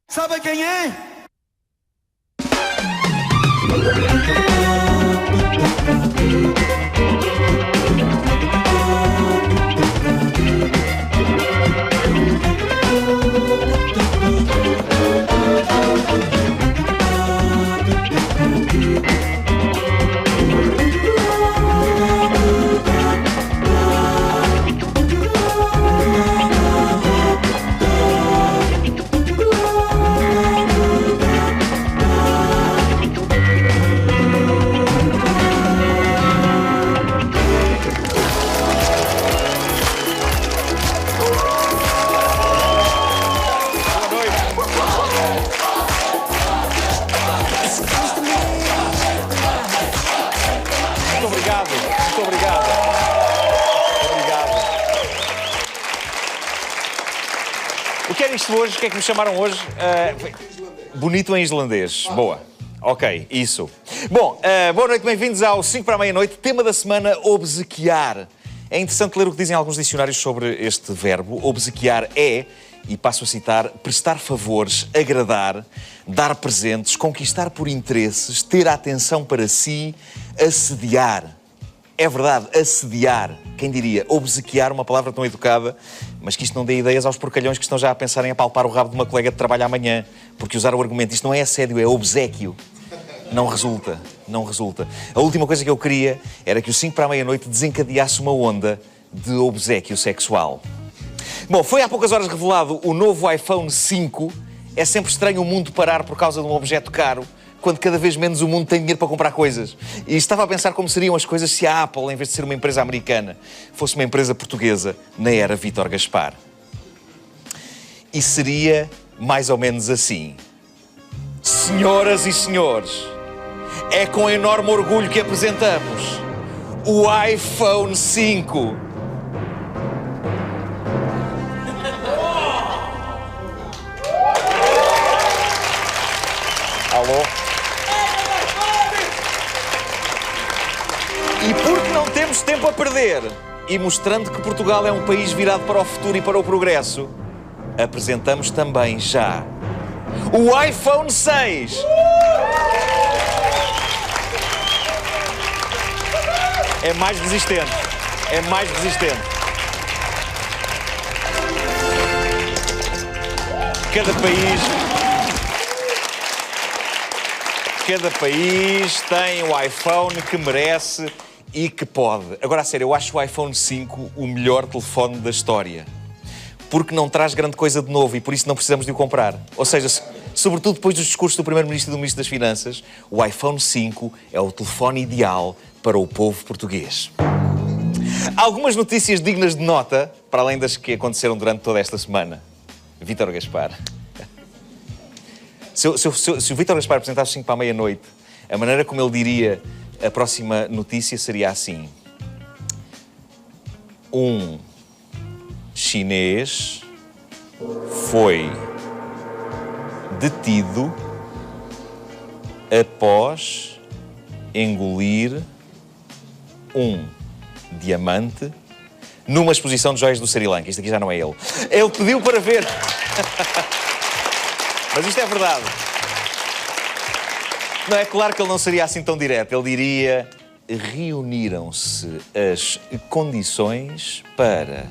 Sabe quem é? Muito obrigado. O que é isto hoje? O que é que me chamaram hoje? Bonito em islandês. Boa. Ok, isso. Bom, boa noite, bem-vindos ao 5 para a meia-noite. Tema da semana, obsequiar. É interessante ler o que dizem alguns dicionários sobre este verbo. Obsequiar é, e passo a citar, prestar favores, agradar, dar presentes, conquistar por interesses, ter a atenção para si, assediar. É verdade, assediar. Quem diria? Obsequiar, uma palavra tão educada, mas que isto não dê ideias aos porcalhões que estão já a pensar em apalpar o rabo de uma colega de trabalho amanhã. Porque usar o argumento, isto não é assédio, é obséquio. Não resulta, não resulta. A última coisa que eu queria era que o 5 para a meia-noite desencadeasse uma onda de obséquio sexual. Bom, foi há poucas horas revelado o novo iPhone 5. É sempre estranho o mundo parar por causa de um objeto caro, quando cada vez menos o mundo tem dinheiro para comprar coisas. E estava a pensar como seriam as coisas se a Apple, em vez de ser uma empresa americana, fosse uma empresa portuguesa na era Vítor Gaspar. E seria mais ou menos assim. Senhoras e senhores, é com enorme orgulho que apresentamos o iPhone 5. Alô? E porque não temos tempo a perder, e mostrando que Portugal é um país virado para o futuro e para o progresso, apresentamos também já o iPhone 6. É mais resistente. É mais resistente. Cada país tem o iPhone que merece e que pode. Agora, a sério, eu acho o iPhone 5 o melhor telefone da história. Porque não traz grande coisa de novo e por isso não precisamos de o comprar. Ou seja, sobretudo depois dos discursos do Primeiro-Ministro e do Ministro das Finanças, o iPhone 5 é o telefone ideal para o povo português. Algumas notícias dignas de nota, para além das que aconteceram durante toda esta semana. Vítor Gaspar. Se o Vítor Gaspar apresentasse 5 para a meia-noite, a maneira como ele diria a próxima notícia seria assim. Um chinês foi detido após engolir um diamante numa exposição de joias do Sri Lanka. Isto aqui já não é ele. Ele pediu para ver... Mas isto é verdade. Não, é claro que ele não seria assim tão direto. Ele diria... Reuniram-se as condições para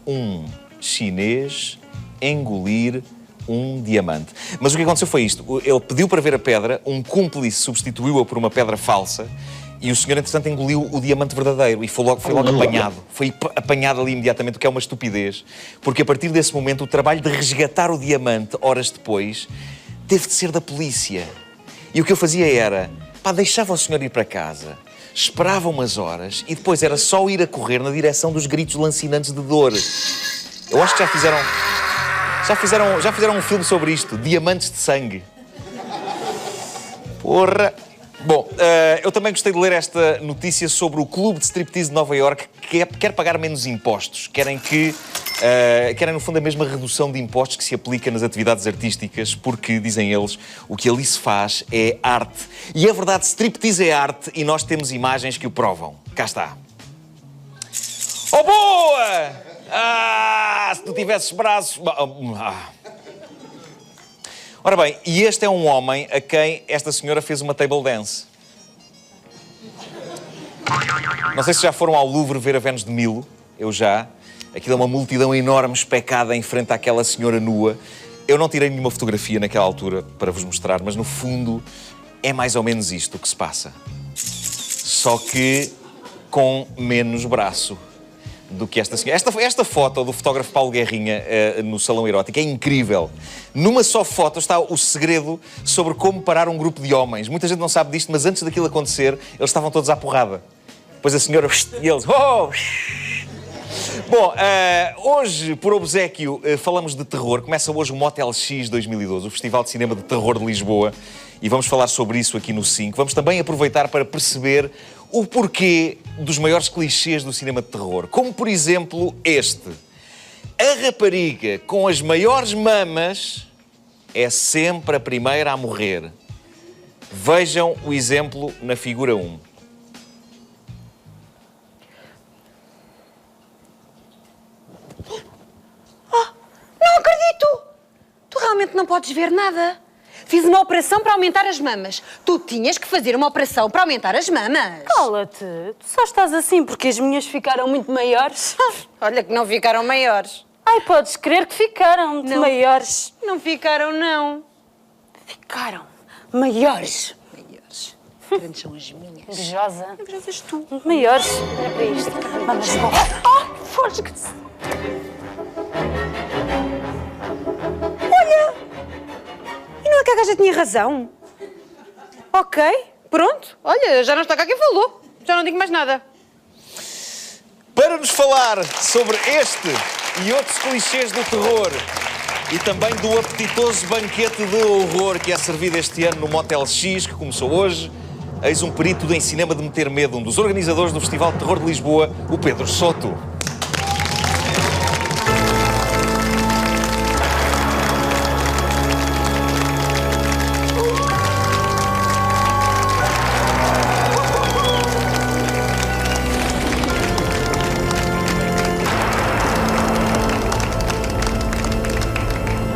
um chinês engolir um diamante. Mas o que aconteceu foi isto. Ele pediu para ver a pedra, um cúmplice substituiu-a por uma pedra falsa e o senhor, entretanto, engoliu o diamante verdadeiro e foi logo apanhado. Foi apanhado ali imediatamente, o que é uma estupidez. Porque a partir desse momento, o trabalho de resgatar o diamante, horas depois, teve de ser da polícia. E o que eu fazia era, deixava o senhor ir para casa, esperava umas horas e depois era só ir a correr na direção dos gritos lancinantes de dor. Eu acho que já fizeram um filme sobre isto, Diamantes de Sangue. Porra! Bom, eu também gostei de ler esta notícia sobre o Clube de Striptease de Nova Iorque que quer pagar menos impostos. Querem, no fundo, a mesma redução de impostos que se aplica nas atividades artísticas, porque, dizem eles, o que ali se faz é arte. E é verdade, striptease é arte e nós temos imagens que o provam. Cá está. Oh, boa! Se tu tivesses braços... Ora bem, e este é um homem a quem esta senhora fez uma table dance. Não sei se já foram ao Louvre ver a Vênus de Milo. Eu já. Aquilo é uma multidão enorme especada em frente àquela senhora nua. Eu não tirei nenhuma fotografia naquela altura para vos mostrar, mas no fundo é mais ou menos isto o que se passa. Só que com menos braço do que esta senhora. Esta foto do fotógrafo Paulo Guerrinha no Salão Erótico é incrível. Numa só foto está o segredo sobre como parar um grupo de homens. Muita gente não sabe disto, mas antes daquilo acontecer, eles estavam todos à porrada. Depois a senhora e eles... Oh! Bom, hoje, por obséquio, falamos de terror. Começa hoje o Motel X 2012, o Festival de Cinema de Terror de Lisboa. E vamos falar sobre isso aqui no 5. Vamos também aproveitar para perceber o porquê dos maiores clichês do cinema de terror. Como, por exemplo, este. A rapariga com as maiores mamas é sempre a primeira a morrer. Vejam o exemplo na figura 1. Não acredito! Tu realmente não podes ver nada. Fiz uma operação para aumentar as mamas. Tu tinhas que fazer uma operação para aumentar as mamas. Cala-te, tu só estás assim porque as minhas ficaram muito maiores. Olha que não ficaram maiores. Ai, podes crer que ficaram muito maiores. Não ficaram, não. Ficaram maiores. Maiores. Grandes são as minhas. Invejosa. Invejosas tu. Maiores. Olha para isto. Vamos embora. Oh, fosga-se. E não é que a gaja tinha razão? Ok, pronto. Olha, já não está cá quem falou. Já não digo mais nada. Para nos falar sobre este e outros clichês do terror e também do apetitoso banquete de horror que é servido este ano no Motel X, que começou hoje, eis um perito em cinema de meter medo, um dos organizadores do Festival de Terror de Lisboa, o Pedro Soto.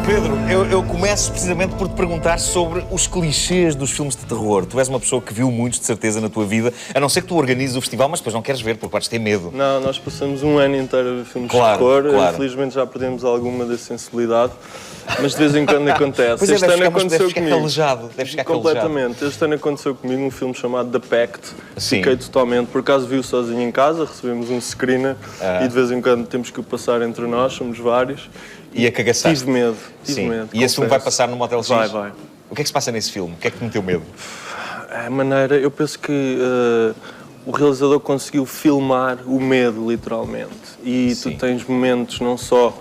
Pedro, eu começo precisamente por te perguntar sobre os clichês dos filmes de terror. Tu és uma pessoa que viu muitos, de certeza, na tua vida, a não ser que tu organizes o festival, mas depois não queres ver, porque podes ter medo. Não, nós passamos um ano inteiro a ver filmes de Claro, terror. claro. Infelizmente já perdemos alguma da sensibilidade, mas de vez em quando acontece. Pois é, Este deves ano ficar, aconteceu deves ficar comigo. calejado. Deves ficar Completamente. Este ano aconteceu comigo um filme chamado The Pact. Sim. Fiquei totalmente, por acaso vi-o sozinho em casa, recebemos um screener e de vez em quando temos que o passar entre nós, somos vários. E a cagaçar. Tive medo, Sim. medo. E esse filme vai confesso. passar no Motel X? Vai. O que é que se passa nesse filme? O que é que te meteu medo? A maneira, eu penso que o realizador conseguiu filmar o medo, literalmente. E Sim. tu tens momentos não só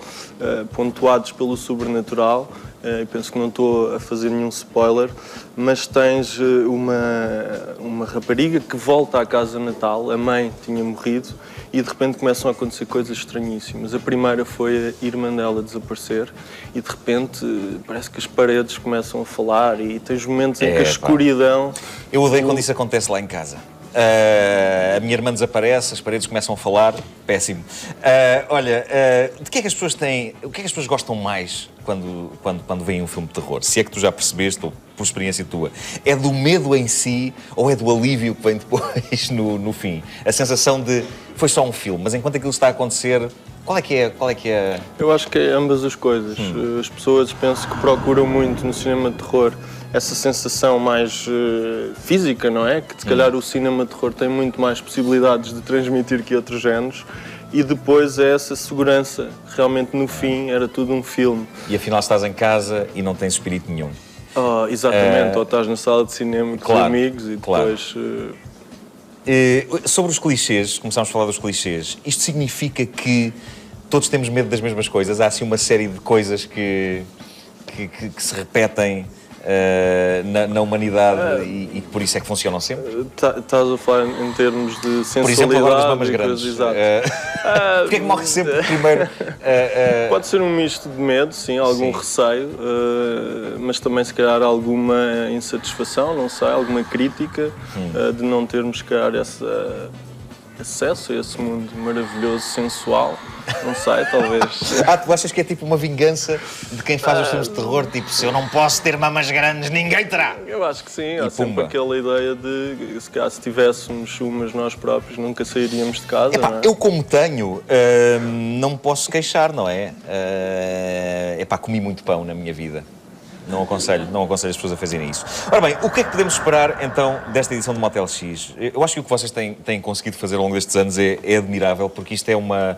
pontuados pelo sobrenatural, eu penso que não estou a fazer nenhum spoiler, mas tens uma rapariga que volta à casa natal, a mãe tinha morrido, e de repente começam a acontecer coisas estranhíssimas. A primeira foi a irmã dela desaparecer e de repente parece que as paredes começam a falar e tens momentos em que a escuridão... Eu odeio quando isso acontece lá em casa. A minha irmã desaparece, as paredes começam a falar, péssimo. Olha, de que é que as pessoas têm... O que é que as pessoas gostam mais quando veem um filme de terror? Se é que tu já percebeste, ou por experiência tua, é do medo em si ou é do alívio que vem depois no fim? A sensação de foi só um filme, mas enquanto aquilo está a acontecer, qual é que é? Eu acho que é ambas as coisas. As pessoas penso que procuram muito no cinema de terror essa sensação mais física, não é? Que se calhar o cinema de terror tem muito mais possibilidades de transmitir que outros géneros. E depois é essa segurança. Realmente no fim era tudo um filme. E afinal estás em casa e não tens espírito nenhum. Exatamente, ou estás na sala de cinema com os amigos e depois... Sobre os clichês, começámos a falar dos clichês, isto significa que todos temos medo das mesmas coisas? Há assim uma série de coisas que se repetem na humanidade e por isso é que funcionam sempre? Estás a falar em termos de sensualidade? Por exemplo, agora das mamas grandes. Exato. Porquê é que morre sempre primeiro? Pode ser um misto de medo, sim, algum receio, mas também se calhar alguma insatisfação, não sei, alguma crítica de não termos, se calhar, esse acesso a esse mundo maravilhoso, sensual, Não sei, talvez. Tu achas que é tipo uma vingança de quem faz os filmes de terror? Tipo, se eu não posso ter mamas grandes, ninguém terá. Eu acho que sim, há pumba. sempre aquela ideia de se calhar se tivéssemos umas nós próprios nunca sairíamos de casa, não é? Eu como tenho, não me posso queixar, não é? Comi muito pão na minha vida. Não aconselho as pessoas a fazerem isso. Ora bem, o que é que podemos esperar, então, desta edição do Motel X? Eu acho que o que vocês têm conseguido fazer ao longo destes anos é admirável, porque isto é uma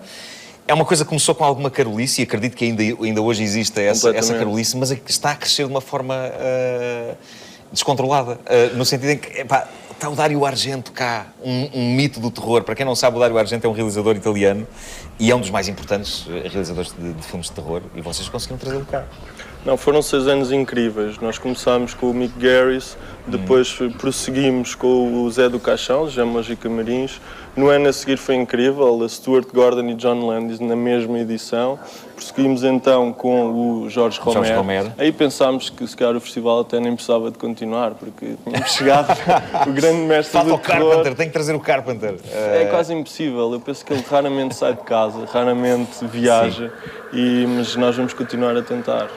coisa que começou com alguma carolice, e acredito que ainda hoje existe essa carolice, mas é que está a crescer de uma forma descontrolada. No sentido em que, está o Dario Argento cá, um mito do terror. Para quem não sabe, o Dario Argento é um realizador italiano e é um dos mais importantes realizadores de filmes de terror, e vocês conseguiram trazê-lo cá. Não, foram 6 anos incríveis. Nós começámos com o Mick Garris, depois prosseguimos com o Zé do Caixão, Jamas e Camarins. No ano a seguir foi incrível, a Stuart Gordon e John Landis na mesma edição. Prosseguimos então com o Jorge Romero. Aí pensámos que se calhar o festival até nem precisava de continuar, porque tínhamos chegado o grande mestre do terror. Carpenter, tem que trazer o Carpenter. É quase impossível, eu penso que ele raramente sai de casa, raramente viaja, mas nós vamos continuar a tentar.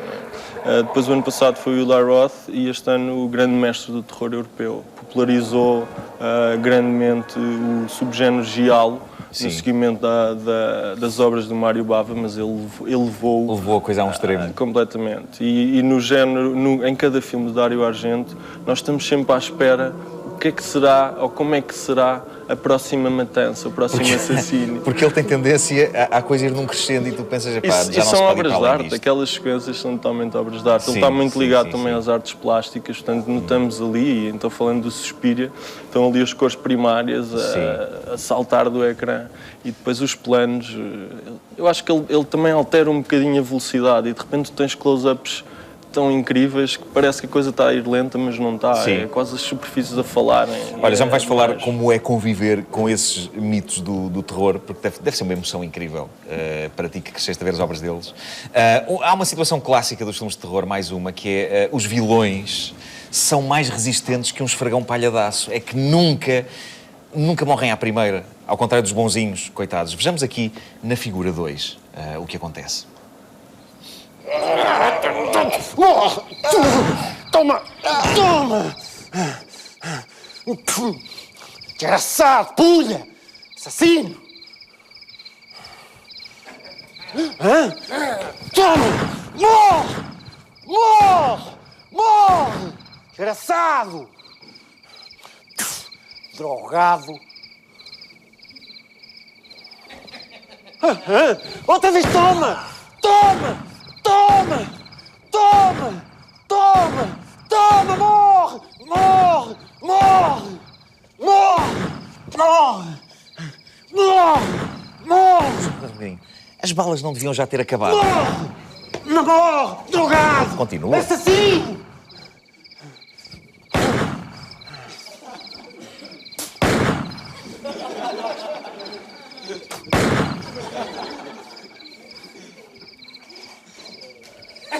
Depois o ano passado foi o Eli Roth e este ano o grande mestre do terror europeu. Popularizou grandemente o subgénero giallo no seguimento das obras do Mário Bava, mas ele levou a coisa a um extremo. Completamente. E no género, em cada filme de Dario Argento, nós estamos sempre à espera o que é que será, ou como é que será a próxima matança, o próximo assassínio. Porque ele tem tendência a coisa ir num crescendo e tu pensas, já não se pode são ir obras para de além arte, disto. aquelas sequências são totalmente obras de arte. Sim, ele está muito ligado também sim. às artes plásticas, portanto notamos ali, e então falando do Suspiria, estão ali as cores primárias a saltar do ecrã e depois os planos. Eu acho que ele também altera um bocadinho a velocidade e de repente tu tens close-ups tão incríveis que parece que a coisa está a ir lenta, mas não está. Sim. É quase as superfícies a falarem. Olha, já me vais falar como é conviver com esses mitos do terror, porque deve ser uma emoção incrível para ti que cresceste a ver as obras deles. Há uma situação clássica dos filmes de terror, mais uma, que é os vilões são mais resistentes que um esfregão palhadaço. É que nunca morrem à primeira, ao contrário dos bonzinhos, coitados. Vejamos aqui na figura 2 o que acontece. Toma! Desgraçado, pulha! Assassino! Toma! Morre! Desgraçado! Drogado! Outra vez, toma! Morre! As balas não deviam já ter acabado. Não morre! Drogado! Continua. Assassino!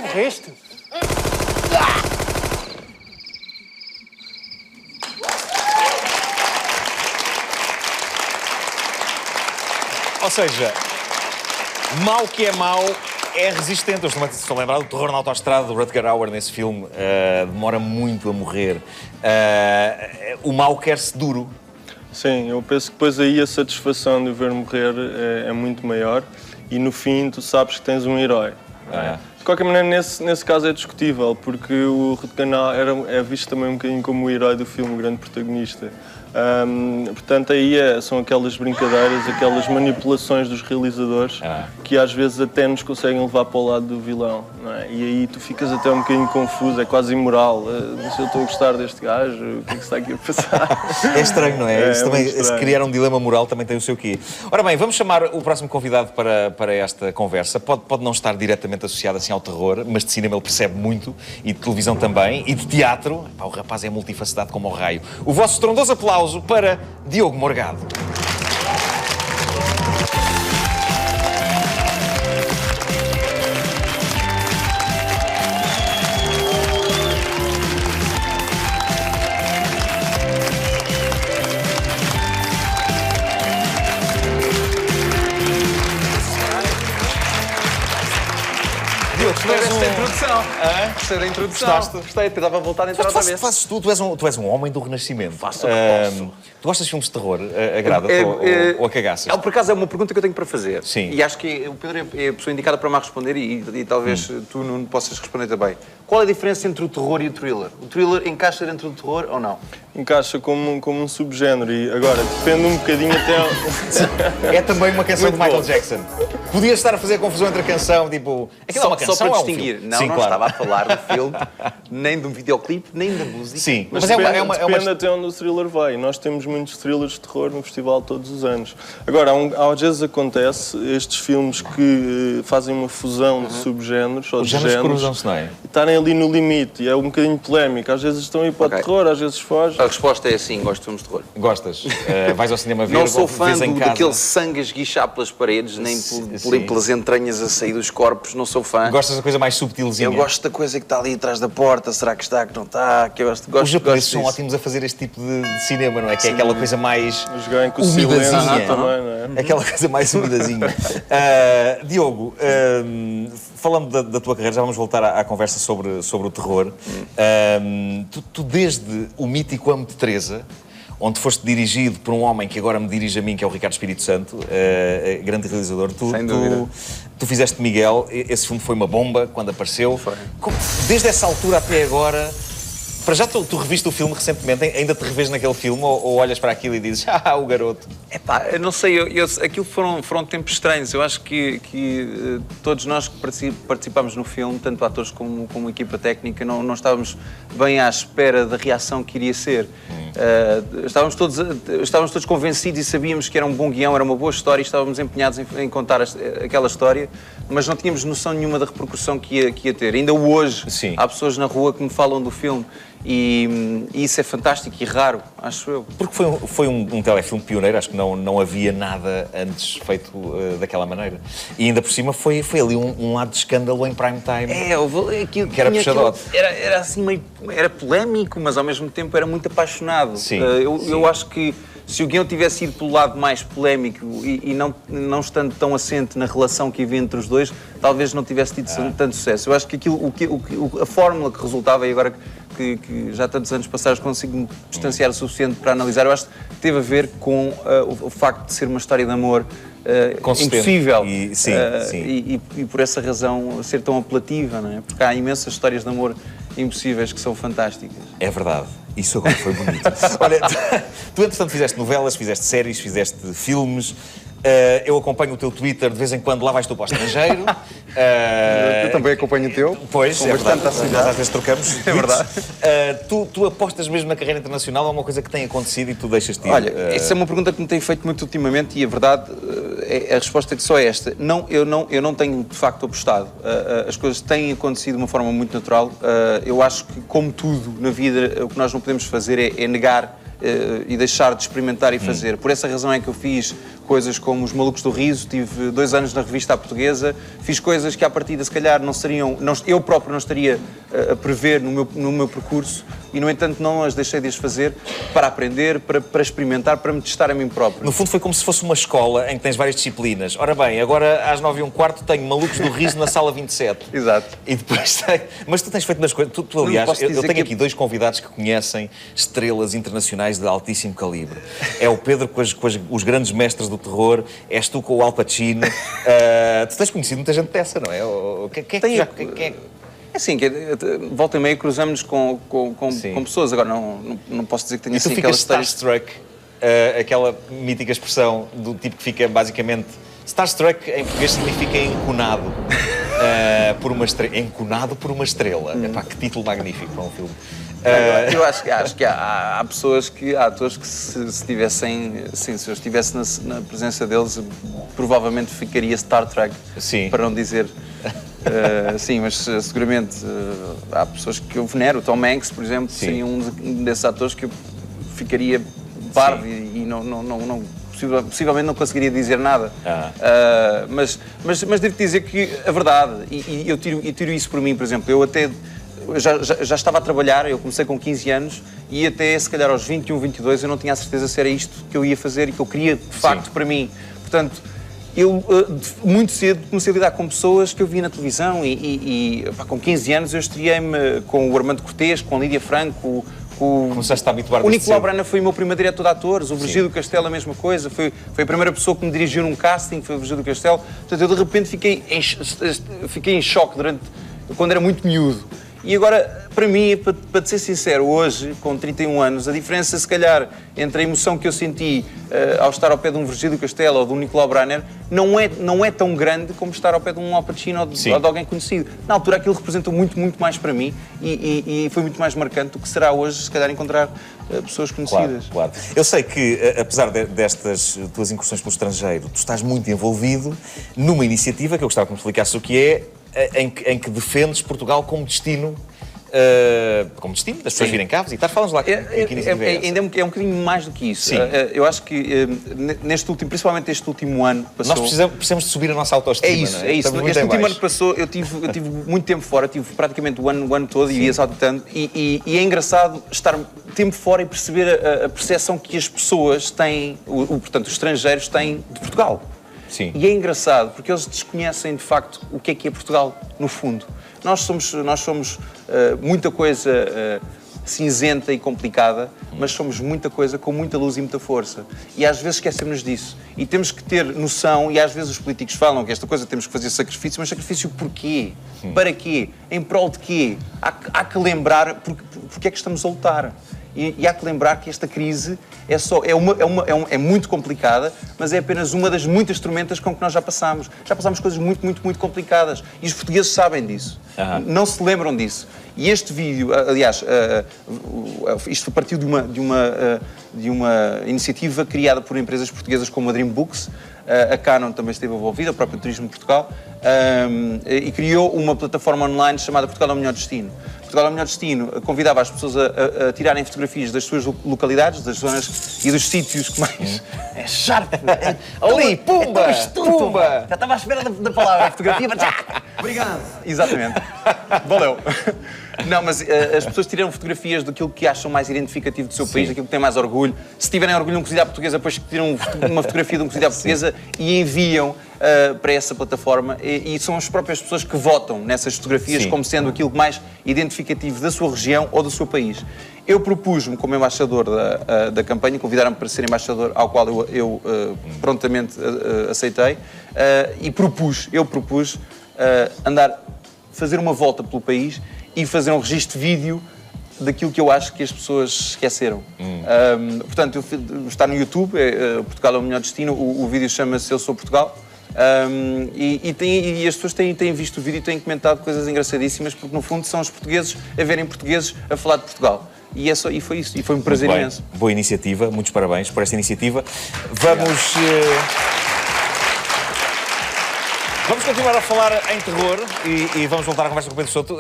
Morreste? Ou seja, mau que é mau é resistente. Eu estou a lembrar do Terror na Autoestrada, do Rutger Hauer nesse filme. Demora muito a morrer. O mau quer-se duro. Sim, eu penso que depois aí a satisfação de o ver morrer é muito maior e no fim tu sabes que tens um herói. De qualquer maneira, nesse caso é discutível, porque o Rutger Hauer é visto também um bocadinho como o herói do filme, o grande protagonista. Portanto, aí são aquelas brincadeiras, aquelas manipulações dos realizadores que às vezes até nos conseguem levar para o lado do vilão, não é? E aí tu ficas até um bocadinho confuso, é quase imoral. Se eu estou a gostar deste gajo, o que é que está aqui a passar? É estranho, não é? Isso também, estranho. Se criar um dilema moral também tem o seu quê. Ora bem, vamos chamar o próximo convidado para esta conversa. Pode não estar diretamente associado assim ao terror, mas de cinema ele percebe muito, e de televisão também, e de teatro. O rapaz é multifacetado como o raio. O vosso estrondoso aplauso para Diogo Morgado. gostei da introdução. Gostaste? Gostei, dava a voltar a entrar outra vez. Fazes tu és um homem do Renascimento. Faço o que posso. Tu gostas de filmes de terror? Agrada-te ou a cagaças? Por acaso é uma pergunta que eu tenho para fazer. Sim. E acho que o Pedro é a pessoa indicada para me responder e talvez tu, Nuno, possas responder também. Qual é a diferença entre o terror e o thriller? O thriller encaixa dentro do terror ou não? Encaixa como um subgénero e agora depende um bocadinho até... É também uma canção Muito de Michael bom. Jackson. Podias estar a fazer confusão entre a canção, tipo... Aquilo é uma canção só para ou é um distinguir. filme? Não, Sim, não claro. estava a falar do filme, nem de um videoclipe, nem da música. Sim, Mas mas depende até onde o thriller vai. Nós temos muitos thrillers de terror no festival todos os anos. Agora, às vezes acontece estes filmes que fazem uma fusão de subgéneros ou Os de géneros géneros cruzam-se, não é? e estarem ali no limite. E é um bocadinho polémico. Às vezes estão a ir para o Ok. terror, às vezes fogem. A resposta é sim, gosto de filmes de terror. Gostas? Vais ao cinema ver, Não sou fã vês em casa. daquele sangue a esguichar pelas paredes, nem Sim. pelas entranhas a sair dos corpos, não sou fã. Gostas da coisa mais subtilzinha? Eu gosto da coisa que está ali atrás da porta, será que está, que não está, que eu gosto Os japoneses gosto são disso. ótimos a fazer este tipo de cinema, não é? Que é aquela coisa mais Jogarem com o silêncio umidazinha. também, não é? Aquela coisa mais umidazinha. Diogo, falando da tua carreira, já vamos voltar à conversa sobre o terror. Tu desde o mítico Amo de Teresa, onde foste dirigido por um homem que agora me dirige a mim, que é o Ricardo Espírito Santo, grande realizador. Sem dúvida. Tu fizeste Miguel, esse filme foi uma bomba quando apareceu. Foi. Desde essa altura até agora, para já tu reviste o filme recentemente, ainda te revês naquele filme ou olhas para aquilo e dizes, o garoto? Epá, eu não sei, aquilo foram tempos estranhos. Eu acho que todos nós que participámos no filme, tanto atores como equipa técnica, não estávamos bem à espera da reação que iria ser. Estávamos todos convencidos e sabíamos que era um bom guião, era uma boa história e estávamos empenhados em contar aquela história, mas não tínhamos noção nenhuma da repercussão que ia ter. Ainda hoje Sim. há pessoas na rua que me falam do filme e isso é fantástico e raro, acho eu. Porque foi um telefilme pioneiro, acho que não havia nada antes feito daquela maneira. E ainda por cima foi ali um lado de escândalo em prime time. Aquilo Que era tinha puxadote. era assim meio... Era polémico, mas ao mesmo tempo era muito apaixonado. Sim, Eu acho que se o guião tivesse ido pelo lado mais polémico e não estando tão assente na relação que havia entre os dois, talvez não tivesse tido tanto sucesso. Eu acho que a fórmula que resultava, e agora que já há tantos anos passados consigo me distanciar o suficiente para analisar, eu acho que teve a ver com o facto de ser uma história de amor Consistente. impossível E por essa razão ser tão apelativa, não é? Porque há imensas histórias de amor impossíveis que são fantásticas. É verdade. Isso agora foi bonito. Olha, tu entretanto fizeste novelas, fizeste séries, fizeste filmes. Eu acompanho o teu Twitter, de vez em quando lá vais tu para o estrangeiro. Eu também acompanho o teu. Pois, com é bastante verdade. assiduidade. Nós às vezes trocamos. É verdade. Tu apostas mesmo na carreira internacional ou é uma coisa que tem acontecido e tu deixas-te ir? Olha, essa é uma pergunta que me tem feito muito ultimamente e a verdade, a resposta é que só é esta. Eu não tenho, de facto, apostado. As coisas têm acontecido de uma forma muito natural. Eu acho que, como tudo na vida, o que nós não podemos fazer é negar e deixar de experimentar e fazer. Por essa razão é que eu fiz coisas como Os Malucos do Riso, tive 2 anos na revista à portuguesa, fiz coisas que à partida se calhar não seriam, eu próprio não estaria a prever no meu percurso e no entanto não as deixei de as fazer para aprender, para experimentar, para me testar a mim próprio. No fundo foi como se fosse uma escola em que tens várias disciplinas. Ora bem, agora às 9h15 tenho Malucos do Riso na sala 27. Exato. E depois tem... Mas tu tens feito nas coisas... Tu aliás, posso eu dizer tenho que- aqui 2 convidados que conhecem estrelas internacionais de altíssimo calibre. É o Pedro com os grandes mestres do terror, és tu com o Al Pacino. Tu tens conhecido muita gente dessa, não é? É assim, volta e meia cruzamos com Sim. pessoas, agora não posso dizer que tenha E tu assim ficas aquelas histórias... starstruck, aquela mítica expressão do tipo que fica basicamente... Starstruck em português significa enconado por uma estrela. Enconado por uma estrela. Epá, que título magnífico para um filme. Eu acho que há pessoas há atores que se tivessem, sim, se eu estivesse na presença deles, provavelmente ficaria Star Trek, Sim. para não dizer. Sim, mas seguramente há pessoas que eu venero. O Tom Hanks, por exemplo, Sim. seria um desses atores que eu ficaria parvo e possivelmente não conseguiria dizer nada. Mas devo dizer que a verdade, e eu tiro isso por mim, por exemplo, eu até já estava a trabalhar, eu comecei com 15 anos e até se calhar aos 21, 22 eu não tinha a certeza se era isto que eu ia fazer e que eu queria de facto para mim. Portanto, eu muito cedo comecei a lidar com pessoas que eu via na televisão e pá, com 15 anos eu estreiei-me com o Armando Cortês, com a Lídia Franco, Começaste a habituar o Nicolau Brana foi o meu primeiro diretor de atores, o Virgílio Castelo a mesma coisa, foi a primeira pessoa que me dirigiu num casting, foi o Virgílio Castelo. Portanto, eu de repente fiquei em choque quando era muito miúdo. E agora, para mim, para te ser sincero, hoje, com 31 anos, a diferença, se calhar, entre a emoção que eu senti ao estar ao pé de um Virgílio Castelo ou de um Nicolau Branner, não é tão grande como estar ao pé de um Al Pacino ou de alguém conhecido. Na altura, aquilo representou muito, muito mais para mim e foi muito mais marcante do que será hoje, se calhar, encontrar pessoas conhecidas. Claro. Eu sei que, apesar destas tuas incursões pelo estrangeiro, tu estás muito envolvido numa iniciativa que eu gostava que me explicasses o que é, em que defendes Portugal como destino das pessoas virem cá visitar. Fala-nos lá que iniciativa é essa? Ainda é um bocadinho mais do que isso. Sim. Eu acho que principalmente este último ano passou... Nós precisamos de subir a nossa autoestima, É isso, não é? é isso. Estamos muito Este em último baixo. ano que passou, eu tive muito tempo fora, tive praticamente o ano todo e ia saltando. E é engraçado estar tempo fora e perceber a percepção que as pessoas têm, portanto, os estrangeiros têm de Portugal. Sim. E é engraçado porque eles desconhecem de facto o que é Portugal, no fundo. Nós somos muita coisa cinzenta e complicada, mas somos muita coisa com muita luz e muita força. E às vezes esquecemos disso. E temos que ter noção, e às vezes os políticos falam que esta coisa temos que fazer sacrifício, mas sacrifício porquê? Para quê? Em prol de quê? Há que lembrar porque é que estamos a lutar. E há que lembrar que esta crise é muito complicada, mas é apenas uma das muitas tormentas com que nós já passámos. Já passámos coisas muito, muito, muito complicadas. E os portugueses sabem disso. Não se lembram disso. E este vídeo, aliás, isto partiu de uma iniciativa criada por empresas portuguesas como a Dream Books, a Canon também esteve envolvida, o próprio Turismo de Portugal, e criou uma plataforma online chamada Portugal é o Melhor Destino. Portugal é o Melhor Destino convidava as pessoas a tirarem fotografias das suas localidades, das zonas e dos sítios que mais... É sharp! Ali, pumba! Pumba! Já estava à espera da palavra fotografia, mas já! Obrigado! Exatamente. Valeu. Não, mas as pessoas tiram fotografias daquilo que acham mais identificativo do seu país, daquilo que tem mais orgulho. Se tiverem orgulho num cozido à portuguesa, depois tiram uma fotografia de um cozido à portuguesa e enviam para essa plataforma. E são as próprias pessoas que votam nessas fotografias como sendo aquilo mais identificativo da sua região ou do seu país. Eu propus-me como embaixador da campanha, convidaram-me para ser embaixador, ao qual eu prontamente aceitei, e propus fazer uma volta pelo país e fazer um registro de vídeo daquilo que eu acho que as pessoas esqueceram. Portanto, está no YouTube, Portugal é o Melhor Destino, o vídeo chama-se Eu Sou Portugal, e as pessoas têm visto o vídeo e têm comentado coisas engraçadíssimas, porque no fundo são os portugueses a verem portugueses a falar de Portugal. E foi isso, e foi um prazer imenso. Boa iniciativa, muitos parabéns por esta iniciativa. Vamos continuar a falar em terror e vamos voltar à conversa com o Pedro Souto.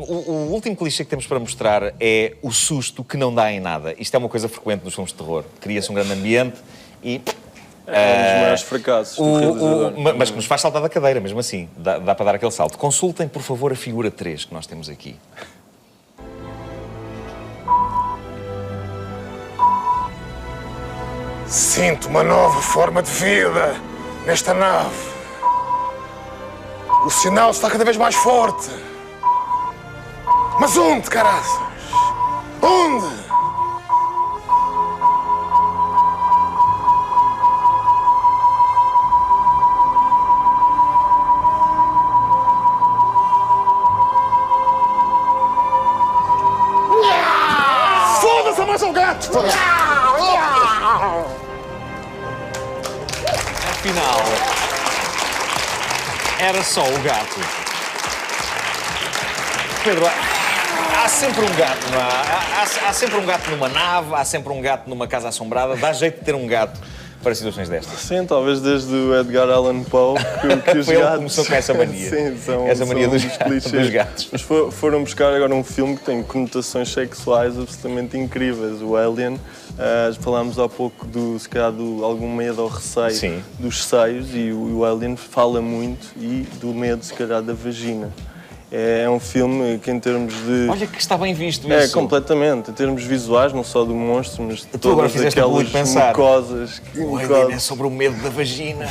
O último clichê que temos para mostrar é o susto que não dá em nada. Isto é uma coisa frequente nos filmes de terror. Cria-se um grande ambiente e... É um dos maiores fracassos do realizador. Mas que nos faz saltar da cadeira, mesmo assim. Dá para dar aquele salto. Consultem, por favor, a figura 3 que nós temos aqui. Sinto uma nova forma de vida nesta nave. O sinal está cada vez mais forte. Mas onde, caraças? Onde? Foda-se, é mais um gato! Afinal, era só o gato. Pedro, há sempre um gato, não há? Há sempre um gato numa nave, há sempre um gato numa casa assombrada. Dá jeito de ter um gato para situações destas. Sim, talvez desde o Edgar Allan Poe que os Foi ele que gatos... começou com essa mania. Sim, Essa mania dos clichês. gatos. Mas foram buscar agora um filme que tem conotações sexuais absolutamente incríveis. O Alien, falámos há pouco se calhar, algum medo ou receio dos seios, e o Alien fala muito do medo, se calhar, da vagina. É um filme que, em termos de... Olha que está bem visto É, isso. completamente. Em termos visuais, não só do monstro, mas de Tu agora todas fizeste o aquelas público pensar. mucosas. O Alien é sobre o medo da vagina.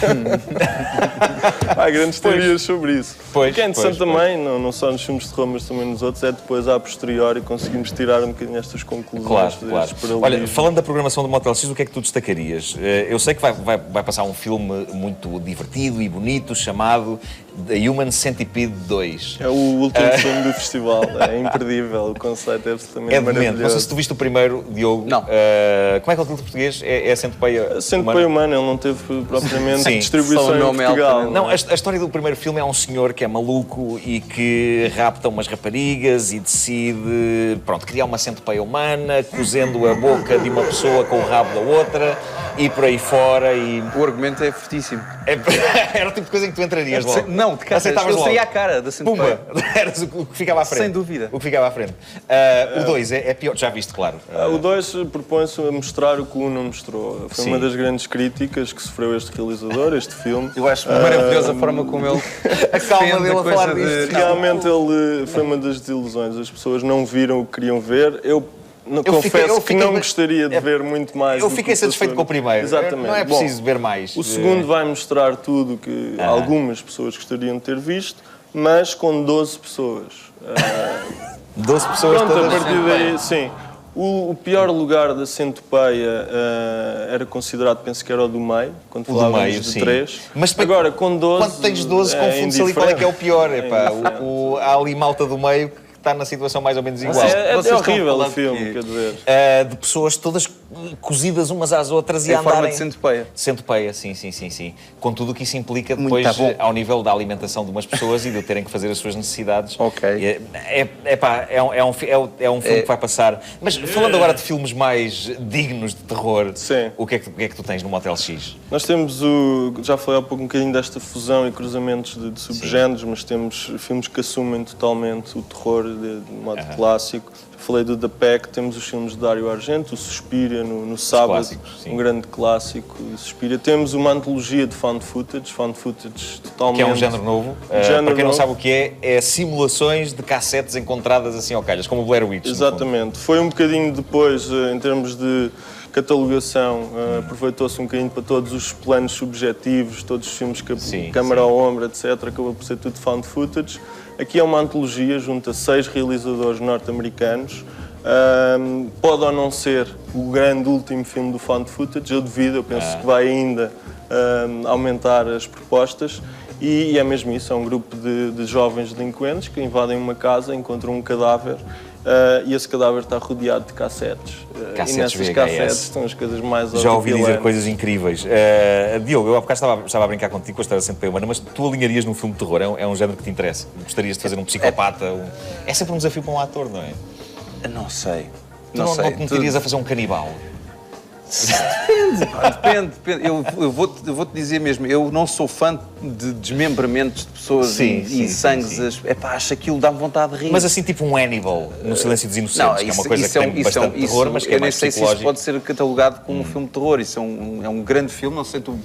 Há grandes teorias sobre isso. Pois, O que é interessante pois, também, não só nos filmes de terror, mas também nos outros, é depois, a posteriori, conseguimos tirar um bocadinho estas conclusões. Claro, fazer claro. estes paralelismos. Olha, falando da programação do Motel X, o que é que tu destacarias? Eu sei que vai passar um filme muito divertido e bonito chamado The Human Centipede 2. É o último filme do festival, é imperdível, o conceito é absolutamente É demente. maravilhoso. Não sei se tu viste o primeiro, Diogo. Não. Como é que é o título português? É a Centopeia A Centopeia Humana, ele não teve propriamente Sim, distribuição só o em nome é Portugal. altamente. Não, a história do primeiro filme é um senhor que é maluco e que rapta umas raparigas e decide, pronto, criar uma centopeia humana, cozendo a boca de uma pessoa com o rabo da outra e por aí fora e... O argumento é fortíssimo. Era o tipo de coisa em que tu entrarias logo. Não, de cara, Aceitavas eu logo. seria a cara da centopeia. Pumba! Eras o que ficava à frente. Sem dúvida. O que ficava à frente. O 2 é pior, já viste, claro. O 2 propõe-se a mostrar o que o 1 não mostrou. Foi Sim. uma das grandes críticas que sofreu este realizador, este filme. Eu acho maravilhosa a forma como ele A calma defende dele a coisa falar de- disto. Realmente ele foi uma das desilusões. As pessoas não viram o que queriam ver. Eu confesso que não gostaria de ver muito mais. Eu do fiquei que satisfeito com o primeiro. Exatamente. Não é Bom, preciso ver mais. o segundo vai mostrar tudo que algumas pessoas gostariam de ter visto, mas com 12 pessoas. 12 pessoas Pronto, a todas. partir daí, sim. O pior lugar da centopeia era considerado, penso que era o do meio, quando O do falávamos meio, de sim. 3. Mas depois, agora, com 12... Quando tens 12, confunde-se ali qual é que é o pior. Epá, há ali malta do meio que está na situação mais ou menos igual. É Vocês estão horrível a falar o de filme, quê? quer dizer. De pessoas todas cozidas umas às outras e Em a andarem... forma de centopeia. Centopeia, sim. Com tudo o que isso implica Muito depois bom. ao nível da alimentação de umas pessoas e de terem que fazer as suas necessidades. Ok. É um filme que vai passar. Mas falando agora de filmes mais dignos de terror, Sim. o que é que tu tens no Motel X? Nós temos já falei há pouco um bocadinho desta fusão e cruzamentos de subgéneros, mas temos filmes que assumem totalmente o terror de modo clássico. Falei do The Pack, temos os filmes de Dario Argento, o Suspiria no sábado, clássicos, sim. um grande clássico, o Suspiria. Temos uma antologia de found footage totalmente... Que é um género novo. Género Para quem não novo. sabe o que é simulações de cassetes encontradas assim ao calhas, como o Blair Witch. no fundo. Exatamente. Foi um bocadinho depois, em termos de catalogação, aproveitou-se um bocadinho para todos os planos subjetivos, todos os filmes que Sim, câmara ao ombro, etc. Acabou por ser tudo found footage. Aqui é uma antologia, junta 6 realizadores norte-americanos. Pode ou não ser o grande último filme do found footage, eu devido, eu penso que vai ainda aumentar as propostas. E é mesmo isso, é um grupo de jovens delinquentes que invadem uma casa, encontram um cadáver e esse cadáver está rodeado de cassetes. Cassetes E nessas VHS. cassetes estão as coisas mais Já ouvi dizer horripilantes. coisas incríveis. Diogo, eu há bocado estava a brincar contigo com a história sempre humana, mas tu alinharias num filme de terror? É um género que te interessa? Gostarias de fazer um psicopata? É sempre um desafio para um ator, não é? Não sei. Tu não te meterias a fazer um canibal? Depende. Eu vou-te dizer mesmo, eu não sou fã de desmembramentos de pessoas e sangues. Epá, acho aquilo dá-me vontade de rir. Mas assim, tipo um Hannibal, no Silêncio dos Inocentes, que é uma coisa que tem bastante terror, mas que é eu nem mais sei se isso psicológico. pode ser catalogado como um filme de terror. Isso é um grande filme, não sei, tu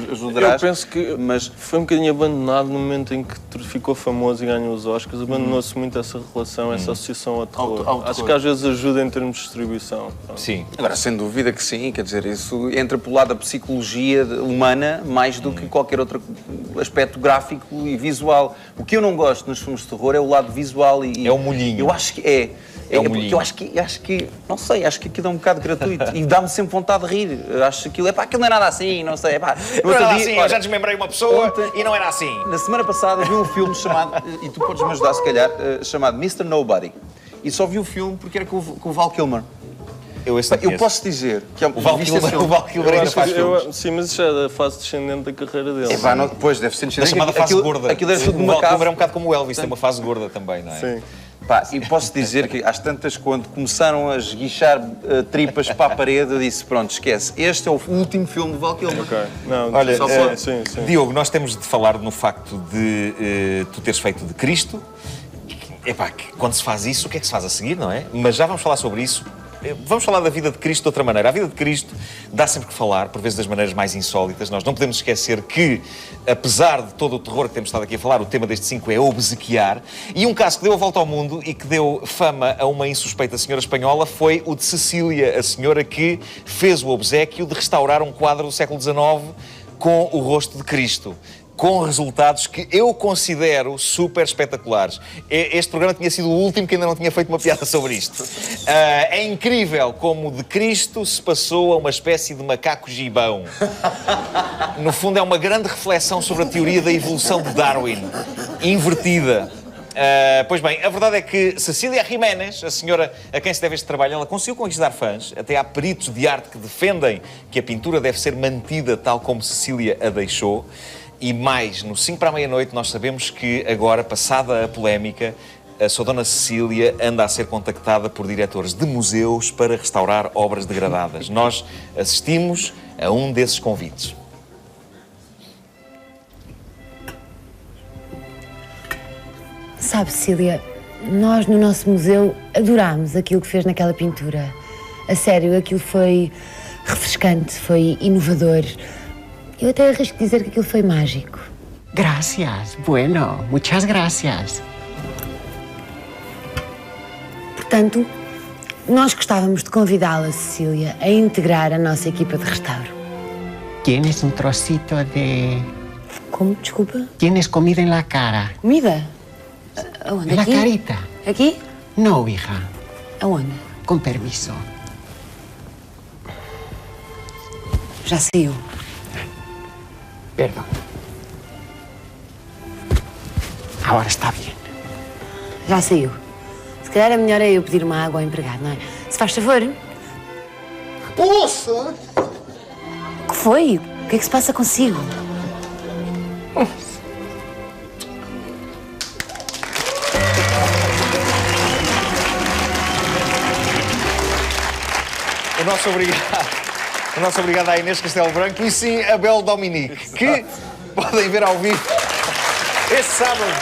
Eu ajudarás. penso que mas foi um bocadinho abandonado no momento em que ficou famoso e ganhou os Oscars. Abandonou-se muito essa relação, essa associação ao terror. Ao Acho terror. que às vezes ajuda em termos de distribuição. Sim. agora, sem dúvida que sim, quer dizer, isso entra pelo lado da psicologia humana mais do que qualquer outro aspecto gráfico e visual. O que eu não gosto nos filmes de terror é o lado visual e É o molhinho. Eu acho que é. É o porque molhinho. eu acho que, não sei, acho que aquilo é um bocado gratuito e dá-me sempre vontade de rir. Eu acho que aquilo não é nada assim, não sei, Não era assim, eu já desmembrei uma pessoa e não era assim. Na semana passada vi um filme chamado, e tu podes me ajudar se calhar, chamado Mr. Nobody. E só vi o filme porque era com o Val Kilmer. Eu Posso dizer que é O Val viste esse Kilmer, filme? o Val Kilmer ainda faz filmes. Sim, mas isso é da fase descendente da carreira dele. Depois deve ser Da chamada fase gorda. Aquilo era tudo O numa Val Kilmer casa. é um bocado como o Elvis, tem uma fase gorda também, não é? Sim. Pá, e posso dizer que às tantas, quando começaram a esguichar tripas para a parede, eu disse, pronto, esquece, este é o último filme de Val Kilmer. Ok. Não, Olha, só pode, sim. Diogo, nós temos de falar no facto de tu teres feito de Cristo. Epá, que quando se faz isso, o que é que se faz a seguir, não é? Mas já vamos falar sobre isso. vamos falar da vida de Cristo de outra maneira. A vida de Cristo dá sempre que falar, por vezes das maneiras mais insólitas. Nós não podemos esquecer que, apesar de todo o terror que temos estado aqui a falar, o tema deste 5 é obsequiar. E um caso que deu a volta ao mundo e que deu fama a uma insuspeita senhora espanhola foi o de Cecília, a senhora que fez o obséquio de restaurar um quadro do século XIX com o rosto de Cristo, com resultados que eu considero super espetaculares. Este programa tinha sido o último que ainda não tinha feito uma piada sobre isto. É incrível como de Cristo se passou a uma espécie de macaco gibão. No fundo é uma grande reflexão sobre a teoria da evolução de Darwin, invertida. Pois bem, a verdade é que Cecília Jiménez, a senhora a quem se deve este trabalho, ela conseguiu conquistar fãs. Até há peritos de arte que defendem que a pintura deve ser mantida tal como Cecília a deixou. E mais, no 5 para a meia-noite, nós sabemos que agora, passada a polémica, a sua dona Cecília anda a ser contactada por diretores de museus para restaurar obras degradadas. Nós assistimos a um desses convites. Sabe, Cecília, nós no nosso museu adorámos aquilo que fez naquela pintura. A sério, aquilo foi refrescante, foi inovador. Eu até arrisco dizer que aquilo foi mágico. Gracias. Bueno, muchas gracias. Portanto, nós gostávamos de convidá-la, Cecília, a integrar a nossa equipa de restauro. Tienes un trocito de... Como? Desculpa? Tienes comida en la cara. Comida? Aonde? En la Aqui? carita. Aqui? No, hija. Aonde? Con permiso. Já saiu. Perdón. Ahora está bien. Já saiu. Se calhar é melhor eu pedir uma água ao empregado, não é? Se faz favor. Poça! O que foi? O que é que se passa consigo? O nosso obrigado à Inês Castelo Branco e sim a Bel Dominique, que podem ver ao vivo este sábado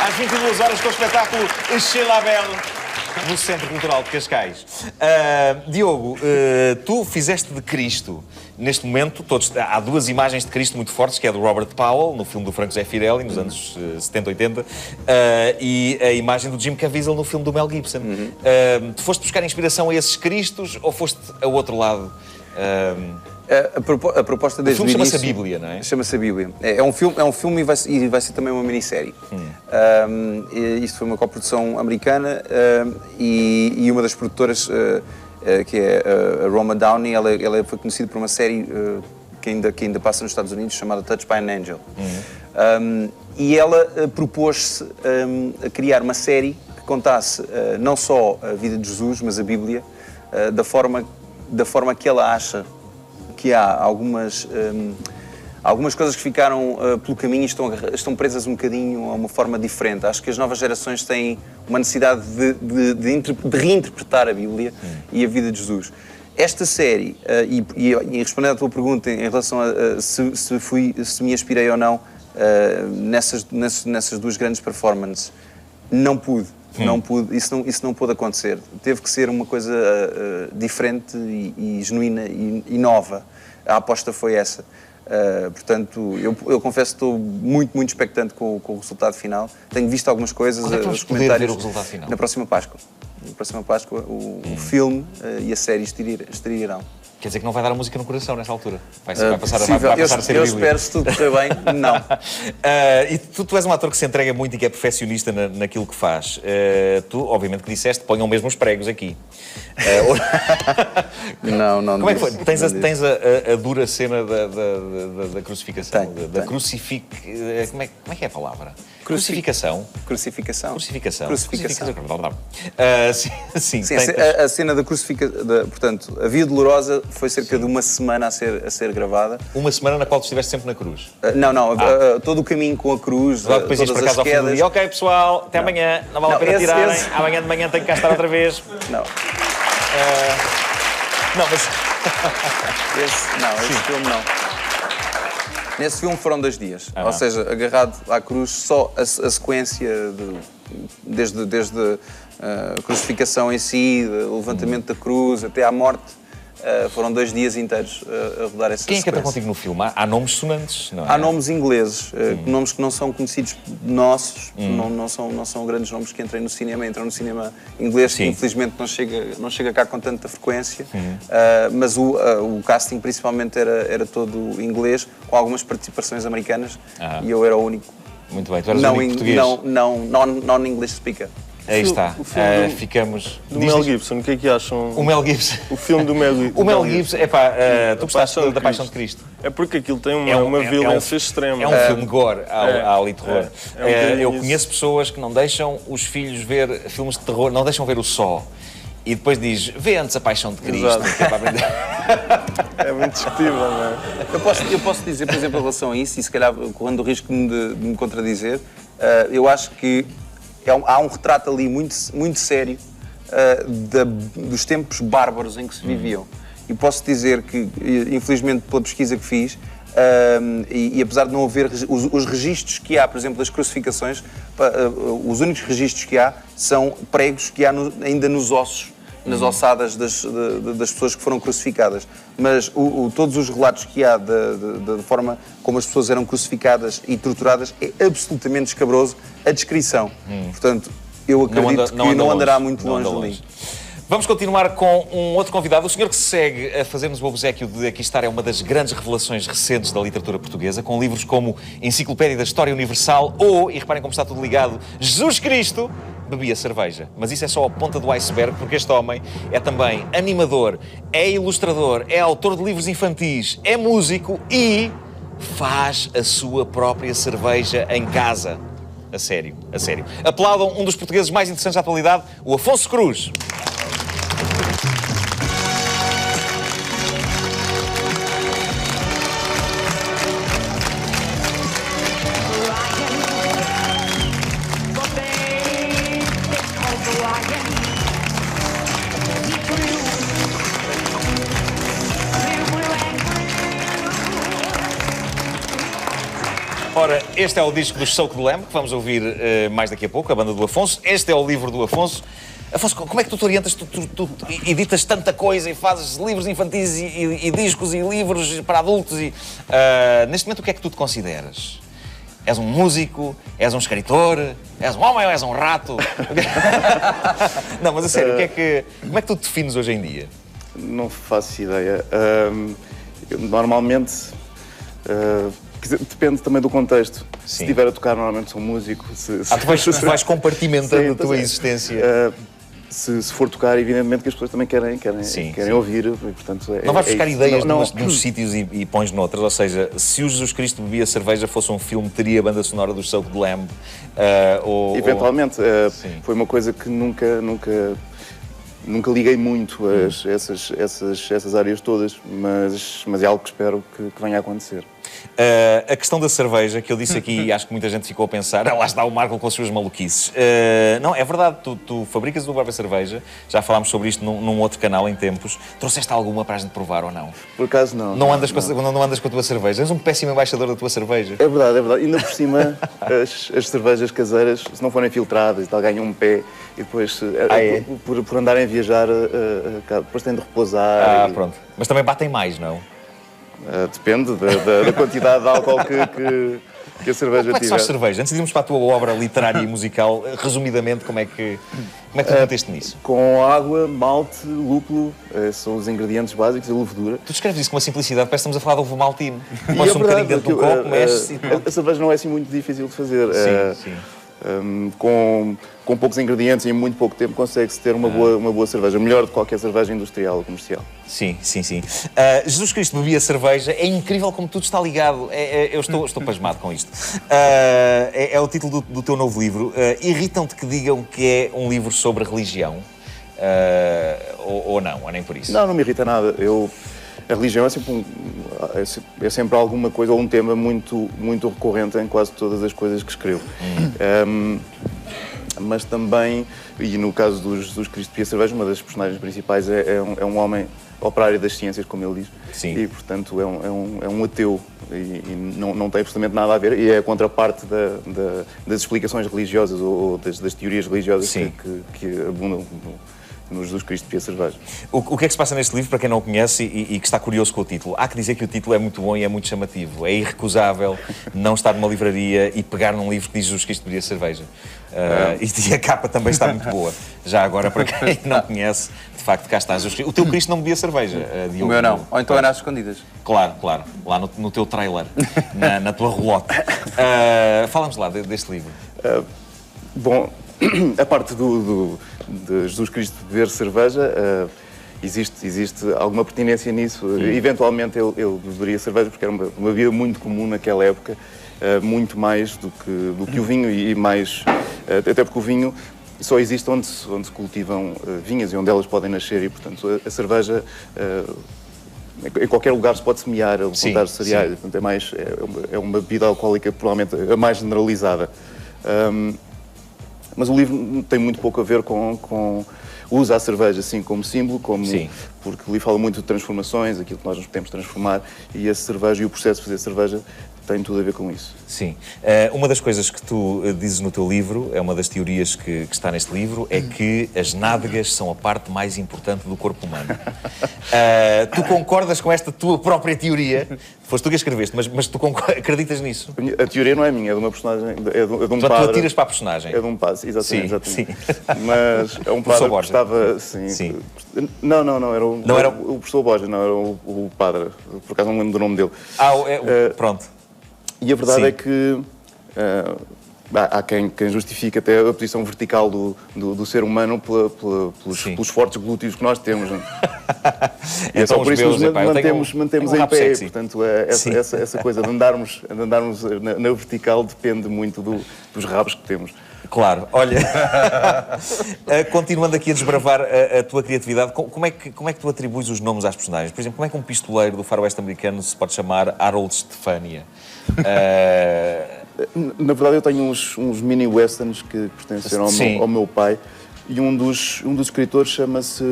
às 22 horas com o espetáculo Chez la Belle no Centro Cultural de Cascais. Diogo, tu fizeste de Cristo. Neste momento, há duas imagens de Cristo muito fortes, que é do Robert Powell, no filme do Franco Zé Fideli, nos anos 70, 80, e a imagem do Jim Caviezel no filme do Mel Gibson. Tu foste buscar inspiração a esses Cristos ou foste ao outro lado? A proposta desde o filme o chama-se início... A Bíblia, não é? Chama-se A Bíblia. É um filme e vai ser também uma minissérie. Isto foi uma coprodução americana e uma das produtoras, que é a Roma Downey, ela foi conhecida por uma série que ainda passa nos Estados Unidos, chamada Touched by an Angel. E ela propôs-se a criar uma série que contasse não só a vida de Jesus, mas a Bíblia, da forma que ela acha que há algumas coisas que ficaram pelo caminho e estão presas um bocadinho a uma forma diferente. Acho que as novas gerações têm uma necessidade de reinterpretar a Bíblia e a vida de Jesus. Esta série, e respondendo à tua pergunta em relação a se me inspirei ou não nessas duas grandes performances, não pude. Isso não pôde acontecer. Teve que ser uma coisa diferente e genuína e nova. A aposta foi essa. Portanto, eu confesso que estou muito expectante com o resultado final. Tenho visto algumas coisas, Quando é que vamos os poder comentários ver o resultado final? Na próxima Páscoa. Na próxima Páscoa, o filme e a série estrearão. Quer dizer que não vai dar a música no coração nessa altura? Vai passar a ser a Eu Bíblia. espero, se tudo correr bem, não. E tu és um ator que se entrega muito e que é perfeccionista naquilo que faz. Tu, obviamente, que disseste, ponham mesmo os pregos aqui. Não. Como é que foi? Disse. Tens a dura cena da crucificação? Tenho. Como é que é a palavra? Crucificação. Crucificação. Sim, Sim, a cena da crucificação, portanto, a Via Dolorosa foi cerca de uma semana a ser gravada. Uma semana na qual tu estiveste sempre na cruz. Todo o caminho com a cruz, Logo depois ias todas para as casa ao fim do quedas. dia. Ok, pessoal, até amanhã. Não vale a pena tirarem. Amanhã de manhã tenho que cá estar outra vez. Não. Não, mas... Esse filme não. Nesse filme foram 2 dias. Ou seja, agarrado à cruz, só a sequência desde A crucificação em si, o levantamento da cruz, até à morte, foram 2 dias inteiros a rodar essa Quem é que entra sequência. contigo no filme? Há nomes sonantes, não é? Há nomes ingleses, nomes que não são conhecidos nossos, não são grandes nomes que entram no cinema inglês, que Sim. infelizmente não chega cá com tanta frequência, mas o casting principalmente era todo inglês, com algumas participações americanas, e eu era o único Muito bem, tu eras o único português. non-English speaker. Aí está. O filme Ficamos... Do Diz- Mel Gibson, o que é que acham? O Mel Gibson. O filme do Mel Gibson. O Mel Gibson, tu gostaste da Paixão de Cristo. É porque aquilo tem uma violência extrema. É um filme gore, há ali terror. um bocadinho Eu isso. conheço pessoas que não deixam os filhos ver filmes de terror, não deixam ver o Só. E depois diz, vê antes a Paixão de Cristo, Exato. que é para aprender. É muito discutível, não é? Eu posso dizer, por exemplo, em relação a isso, e se calhar correndo o risco de me contradizer, eu acho que há um retrato ali muito sério dos tempos bárbaros em que se viviam. E posso dizer que, infelizmente, pela pesquisa que fiz, e apesar de não haver os registros que há, por exemplo, das crucificações, os únicos registros que há são pregos que há ainda nos ossos, nas ossadas das pessoas que foram crucificadas. Mas todos os relatos que há da forma como as pessoas eram crucificadas e torturadas é absolutamente escabroso a descrição. Portanto, eu acredito que não andará muito longe ali. Vamos continuar com um outro convidado. O senhor que se segue a fazer-nos o obséquio de aqui estar é uma das grandes revelações recentes da literatura portuguesa, com livros como Enciclopédia da História Universal ou, e reparem como está tudo ligado, Jesus Cristo bebia cerveja. Mas isso é só a ponta do iceberg, porque este homem é também animador, é ilustrador, é autor de livros infantis, é músico e faz a sua própria cerveja em casa. A sério, a sério. Aplaudam um dos portugueses mais interessantes da atualidade, o Afonso Cruz. Ora, este é o disco dos Soak the Lamb, que vamos ouvir mais daqui a pouco, a banda do Afonso. Este é o livro do Afonso. Afonso, como é que tu te orientas? Tu editas tanta coisa e fazes livros infantis e discos e livros para adultos. Neste momento, o que é que tu te consideras? És um músico? És um escritor? És um homem ou és um rato? Não, mas a sério, como é que tu te defines hoje em dia? Não faço ideia. Normalmente, depende também do contexto. Sim. Se estiver a tocar, normalmente sou músico. Tu vais compartimentando Sim, a tua pois é. existência. Se for tocar, evidentemente que as pessoas também querem Sim. ouvir. E, portanto, Não vais buscar ideias não, de uns sítios e pões noutros. Ou seja, se o Jesus Cristo bebia cerveja fosse um filme, teria a banda sonora dos Soak the Lamb. Eventualmente. Sim. Foi uma coisa que nunca liguei muito a essas áreas todas, mas é algo que espero que venha a acontecer. A questão da cerveja, que eu disse aqui e acho que muita gente ficou a pensar, lá está o Marco com as suas maluquices. Não, é verdade, tu fabricas a tua própria cerveja, já falámos sobre isto num outro canal em tempos. Trouxeste alguma para a gente provar ou não? Por acaso não. Não andas com a tua cerveja? És um péssimo embaixador da tua cerveja. É verdade, é verdade. Ainda por cima, as cervejas caseiras, se não forem filtradas e tal, ganham um pé e depois, por andarem a viajar, depois têm de repousar. Pronto. Mas também batem mais, não? Depende da quantidade de álcool que a cerveja Como é que se tiver. faz cerveja? Antes de irmos para a tua obra literária e musical, resumidamente, como é que tu meteste nisso? Com água, malte, lúpulo, são os ingredientes básicos, e levedura. Tu descreves isso com uma simplicidade, parece que estamos a falar de ovo maltino. Pões um bocadinho dentro de um copo, mexes e pronto. A cerveja não é assim muito difícil de fazer. Sim. Com poucos ingredientes e em muito pouco tempo consegue-se ter uma boa cerveja, melhor do que qualquer cerveja industrial ou comercial. Sim. Jesus Cristo bebia cerveja, é incrível como tudo está ligado. Eu estou pasmado com isto. É o título do teu novo livro. Irritam-te que digam que é um livro sobre religião? Ou não, ou nem por isso? Não me irrita nada. A religião é sempre alguma coisa ou um tema muito recorrente em quase todas as coisas que escrevo. mas também, e no caso dos Jesus Cristo Bebia Cerveja, uma das personagens principais é um homem operário das ciências, como ele diz, Sim. e portanto é um ateu e não tem absolutamente nada a ver, e é a contraparte das explicações religiosas ou das teorias religiosas que abundam no Jesus Cristo Bebia Cerveja. O que é que se passa neste livro, para quem não o conhece e que está curioso com o título? Há que dizer que o título é muito bom e é muito chamativo. É irrecusável não estar numa livraria e pegar num livro que diz Jesus Cristo Bebia Cerveja. E a capa também está muito boa. Já agora, para quem não conhece, de facto, cá está Jesus Cristo. O teu Cristo não bebia cerveja, Diogo. O meu não. Ou então era às escondidas. Claro, lá no teu trailer, na tua relota. Fala-nos lá deste livro. Bom, a parte de Jesus Cristo beber cerveja, existe alguma pertinência nisso. Eventualmente ele beberia cerveja porque era uma bebida muito comum naquela época, muito mais do que o vinho e mais... Até porque o vinho só existe onde se cultivam vinhas e onde elas podem nascer e, portanto, a cerveja... Em qualquer lugar se pode semear, plantar cereais. Portanto, é uma bebida alcoólica provavelmente a mais generalizada. Mas o livro tem muito pouco a ver com usa a cerveja assim como símbolo, porque o livro fala muito de transformações, aquilo que nós nos podemos transformar, e a cerveja e o processo de fazer cerveja tem tudo a ver com isso. Sim. Uma das coisas que tu dizes no teu livro, é uma das teorias que está neste livro, é que as nádegas são a parte mais importante do corpo humano. Tu concordas com esta tua própria teoria? Foste tu que a escreveste, mas tu acreditas nisso? A teoria não é minha, é de uma personagem, é de um tu padre. Tu atiras para a personagem? É de um padre, exatamente. Sim. Mas é um padre que estava... Sim. Não, era o professor Borges, não, era o padre. Por acaso não me lembro do nome dele. Pronto. E a verdade é que há quem justifique até a posição vertical do ser humano pelos fortes glúteos que nós temos. E é só por isso que nos mantemos em pé. Portanto, essa coisa de andarmos na vertical depende muito dos rabos que temos. Claro, olha, continuando aqui a desbravar a tua criatividade, como é que tu atribuis os nomes às personagens? Por exemplo, como é que um pistoleiro do faroeste americano se pode chamar Harold Stefania? Na verdade, eu tenho uns mini westerns que pertenceram ao meu pai, e um dos escritores chama-se...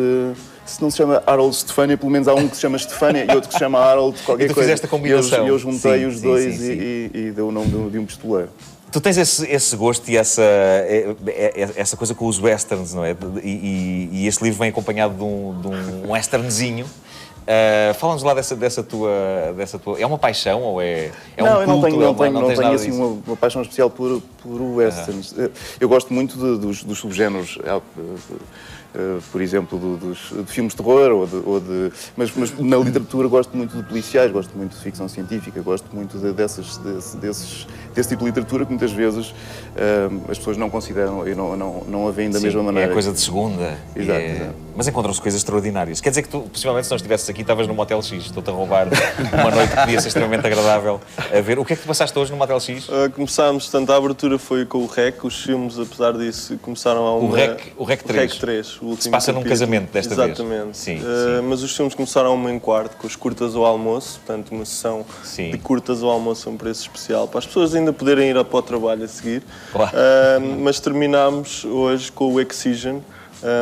Se não se chama Harold Stefania, pelo menos há um que se chama Stefania e outro que se chama Harold qualquer coisa. Fizeste a combinação. E eu juntei os dois e deu o nome de um pistoleiro. Tu tens esse gosto e essa coisa com os westerns, não é? E este livro vem acompanhado de um westernzinho. Fala-nos lá dessa tua... É uma paixão ou é um culto? Não tenho assim uma paixão especial por westerns. Eu gosto muito dos subgéneros, por exemplo, de filmes de terror, mas na literatura gosto muito de policiais, gosto muito de ficção científica, gosto muito desse tipo de literatura que muitas vezes as pessoas não consideram e não a veem da mesma maneira. É coisa de segunda. Exato. Mas encontram-se coisas extraordinárias. Quer dizer que tu, possivelmente, se não estivesses aqui, estavas num Motel X. Estou-te a roubar uma noite que podia ser extremamente agradável a ver. O que é que tu passaste hoje no Motel X? Começámos, portanto, a abertura foi com o REC. Os filmes, apesar disso, começaram a uma... O REC 3. O REC 3, o último se passa num casamento desta vez. Exatamente. Sim. Mas os filmes começaram a uma em quarto, com as curtas ao almoço. Portanto, uma sessão de curtas ao almoço a um preço especial, para as pessoas ainda poderem ir para o trabalho a seguir. Claro. Mas terminámos hoje com o Excision,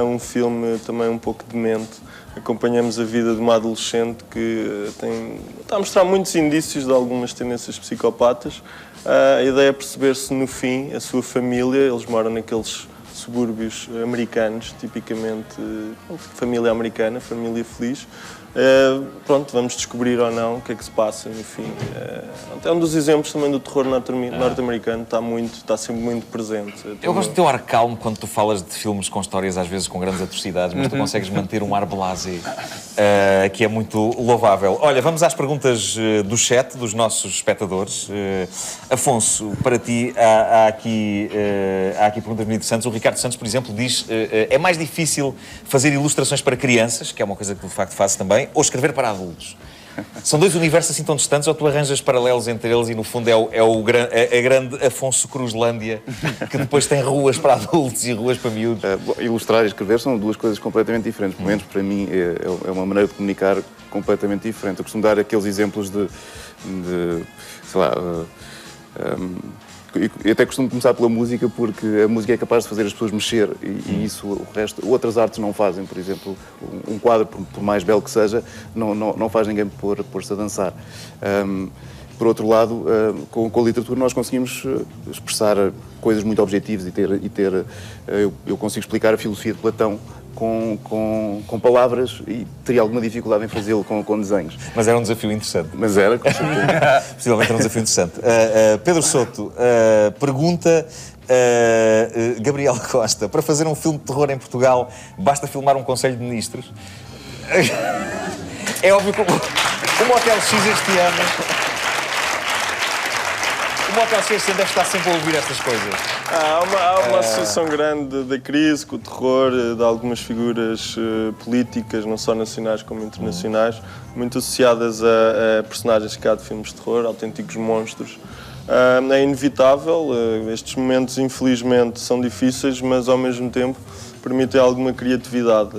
um filme também um pouco demente. Acompanhamos a vida de uma adolescente que está a mostrar muitos indícios de algumas tendências psicopatas. A ideia é perceber-se no fim a sua família. Eles moram naqueles subúrbios americanos, tipicamente família americana, família feliz. Pronto, vamos descobrir ou não o que é que se passa no fim. É um dos exemplos também do terror norte-americano, está sempre muito presente. Eu gosto do teu ar calmo quando tu falas de filmes com histórias, às vezes com grandes atrocidades, mas tu consegues manter um ar blasé, que é muito louvável. Olha, vamos às perguntas do chat, dos nossos espectadores. Afonso, para ti, há aqui perguntas muito interessantes. O Ricardo Santos, por exemplo, diz é mais difícil fazer ilustrações para crianças, que é uma coisa que de facto fazes também, ou escrever para adultos? São dois universos assim tão distantes, ou tu arranjas paralelos entre eles e no fundo é a grande Afonso Cruzlândia, que depois tem ruas para adultos e ruas para miúdos? Ilustrar e escrever são duas coisas completamente diferentes. Pelo menos para mim é uma maneira de comunicar completamente diferente. Eu costumo dar aqueles exemplos de sei lá... eu até costumo começar pela música porque a música é capaz de fazer as pessoas mexer e isso o resto, outras artes não fazem. Por exemplo, um quadro, por mais belo que seja, não faz ninguém pôr-se a dançar. Por outro lado, com a literatura nós conseguimos expressar coisas muito objetivas eu consigo explicar a filosofia de Platão com palavras e teria alguma dificuldade em fazê-lo com desenhos. Mas era um desafio interessante. Mas era, com certeza. Possivelmente era um desafio interessante. Pedro Souto pergunta... Gabriel Costa, para fazer um filme de terror em Portugal basta filmar um Conselho de Ministros? É óbvio que o Motel X este ano... O Motel X este ano deve estar sempre a ouvir estas coisas. Há uma associação grande da crise com o terror, de algumas figuras políticas, não só nacionais como internacionais, muito associadas a personagens cá de filmes de terror, autênticos monstros. É inevitável, estes momentos infelizmente são difíceis, mas ao mesmo tempo permitem alguma criatividade.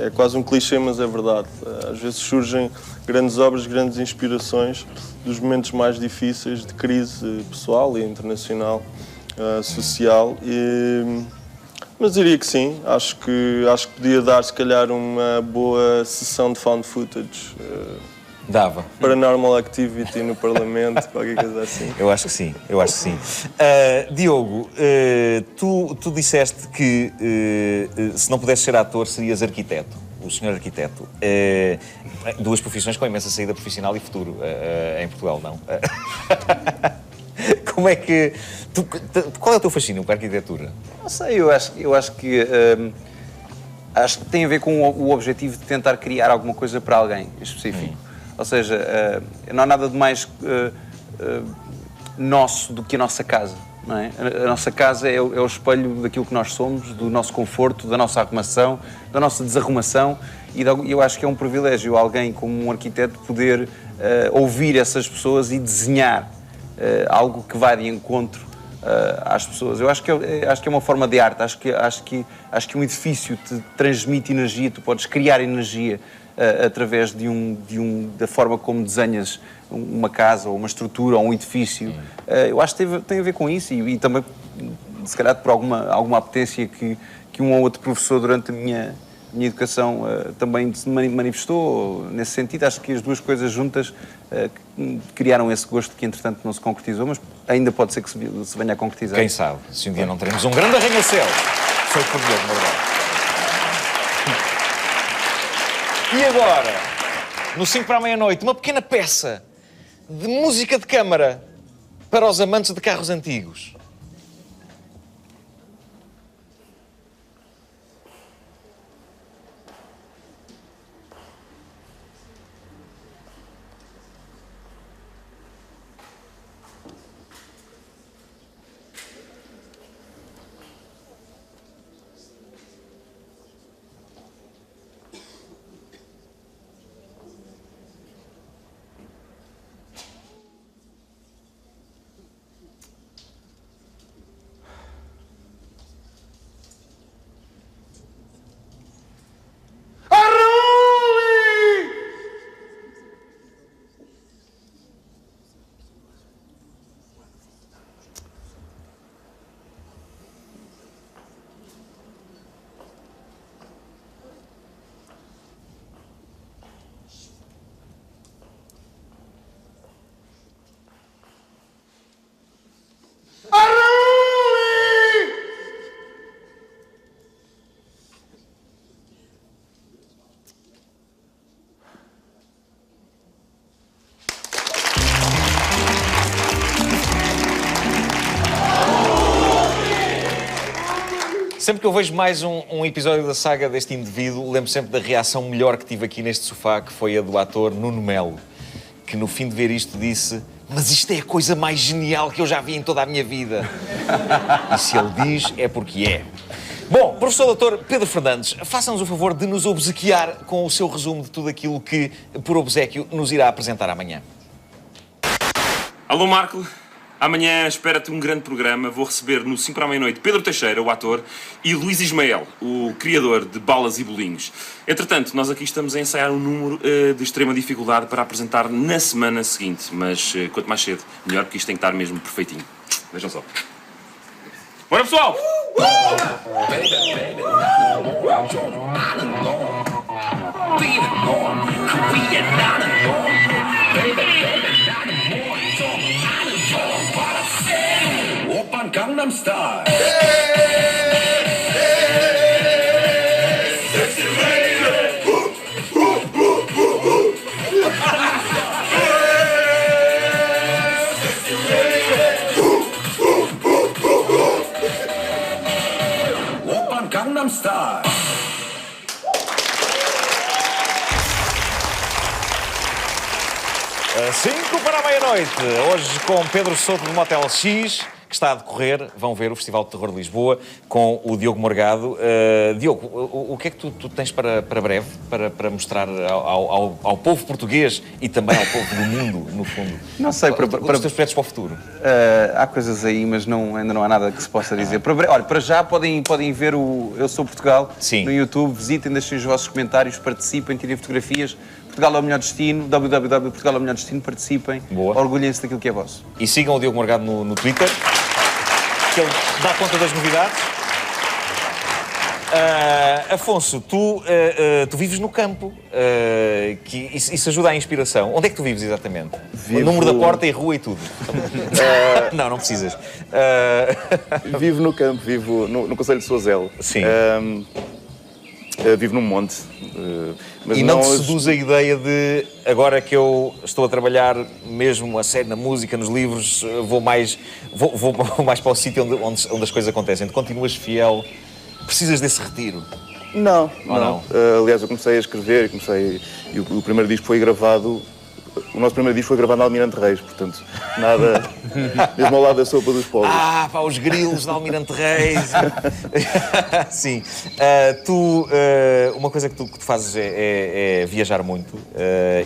É quase um clichê, mas é verdade. Às vezes surgem grandes obras, grandes inspirações dos momentos mais difíceis de crise pessoal e internacional, social. Mas diria que sim, acho que podia dar se calhar uma boa sessão de found footage. Dava. Paranormal Activity no Parlamento, qualquer coisa assim. Eu acho que sim, eu acho que sim. Diogo, tu disseste que se não pudesses ser ator, serias arquiteto, o senhor arquiteto. Duas profissões com imensa saída profissional e futuro em Portugal, não? Como é que... qual é o teu fascínio com a arquitetura? Não sei, eu acho que tem a ver com o objetivo de tentar criar alguma coisa para alguém em específico. Ou seja, não há nada de mais nosso do que a nossa casa, não é? A nossa casa é o espelho daquilo que nós somos, do nosso conforto, da nossa arrumação, da nossa desarrumação, e eu acho que é um privilégio alguém como um arquiteto poder ouvir essas pessoas e desenhar algo que vai de encontro às pessoas. Eu acho que é uma forma de arte, acho que um edifício te transmite energia, tu podes criar energia através da forma como desenhas uma casa, ou uma estrutura, ou um edifício. Eu acho que tem a ver com isso e também, se calhar, por alguma apetência que um ou outro professor durante a minha educação também se manifestou nesse sentido. Acho que as duas coisas juntas criaram esse gosto que, entretanto, não se concretizou, mas ainda pode ser que se venha a concretizar. Quem sabe, se um dia não teremos um grande arranha-céu feito por Diogo Morgado. E agora, no 5 para a meia-noite, uma pequena peça de música de câmara para os amantes de carros antigos. Sempre que eu vejo mais um episódio da saga deste indivíduo, lembro sempre da reação melhor que tive aqui neste sofá, que foi a do ator Nuno Melo, que no fim de ver isto disse: mas isto é a coisa mais genial que eu já vi em toda a minha vida. E se ele diz, é porque é. Bom, professor doutor Pedro Fernandes, faça-nos o favor de nos obsequiar com o seu resumo de tudo aquilo que, por obséquio, nos irá apresentar amanhã. Alô, Marco. Amanhã espera-te um grande programa. Vou receber no 5 para a meia-noite Pedro Teixeira, o ator, e Luís Ismael, o criador de Balas e Bolinhos. Entretanto, nós aqui estamos a ensaiar um número de extrema dificuldade para apresentar na semana seguinte. Mas quanto mais cedo, melhor, porque isto tem que estar mesmo perfeitinho. Vejam só. Bora, pessoal! Opern Gangnam Style. Opern Gangnam Style. Cinco para a meia-noite. Hoje com Pedro Souto do Motel X, que está a decorrer. Vão ver o Festival de Terror de Lisboa com o Diogo Morgado. Diogo, o que é que tu tens para breve, para mostrar ao povo português e também ao povo do mundo, no fundo? Não sei, Os teus projetos para o futuro? Há coisas aí, mas ainda não há nada que se possa dizer. Olha, para já podem ver o Eu Sou Portugal no YouTube, visitem, deixem os vossos comentários, participem, tirem fotografias. Portugal é o melhor destino, www.portugal é o melhor destino, participem, orgulhem-se daquilo que é vosso. E sigam o Diogo Morgado no Twitter, que ele dá conta das novidades. Afonso, tu vives no campo, que isso ajuda à inspiração. Onde é que tu vives exatamente? O número da porta e rua e tudo. Não precisas. Vivo no campo, vivo no concelho de Sousel. Sim. Vivo num monte. Mas e não te seduz a ideia de, agora que eu estou a trabalhar mesmo a sério na música, nos livros, vou mais para o sítio onde as coisas acontecem. Tu continuas fiel, precisas desse retiro? Não. Aliás, eu comecei a escrever e o primeiro disco foi gravado. O nosso primeiro disco foi gravado na Almirante Reis, portanto, nada, mesmo ao lado da sopa dos pobres. Os grilos da Almirante Reis. Sim. Uma coisa que tu fazes é viajar muito,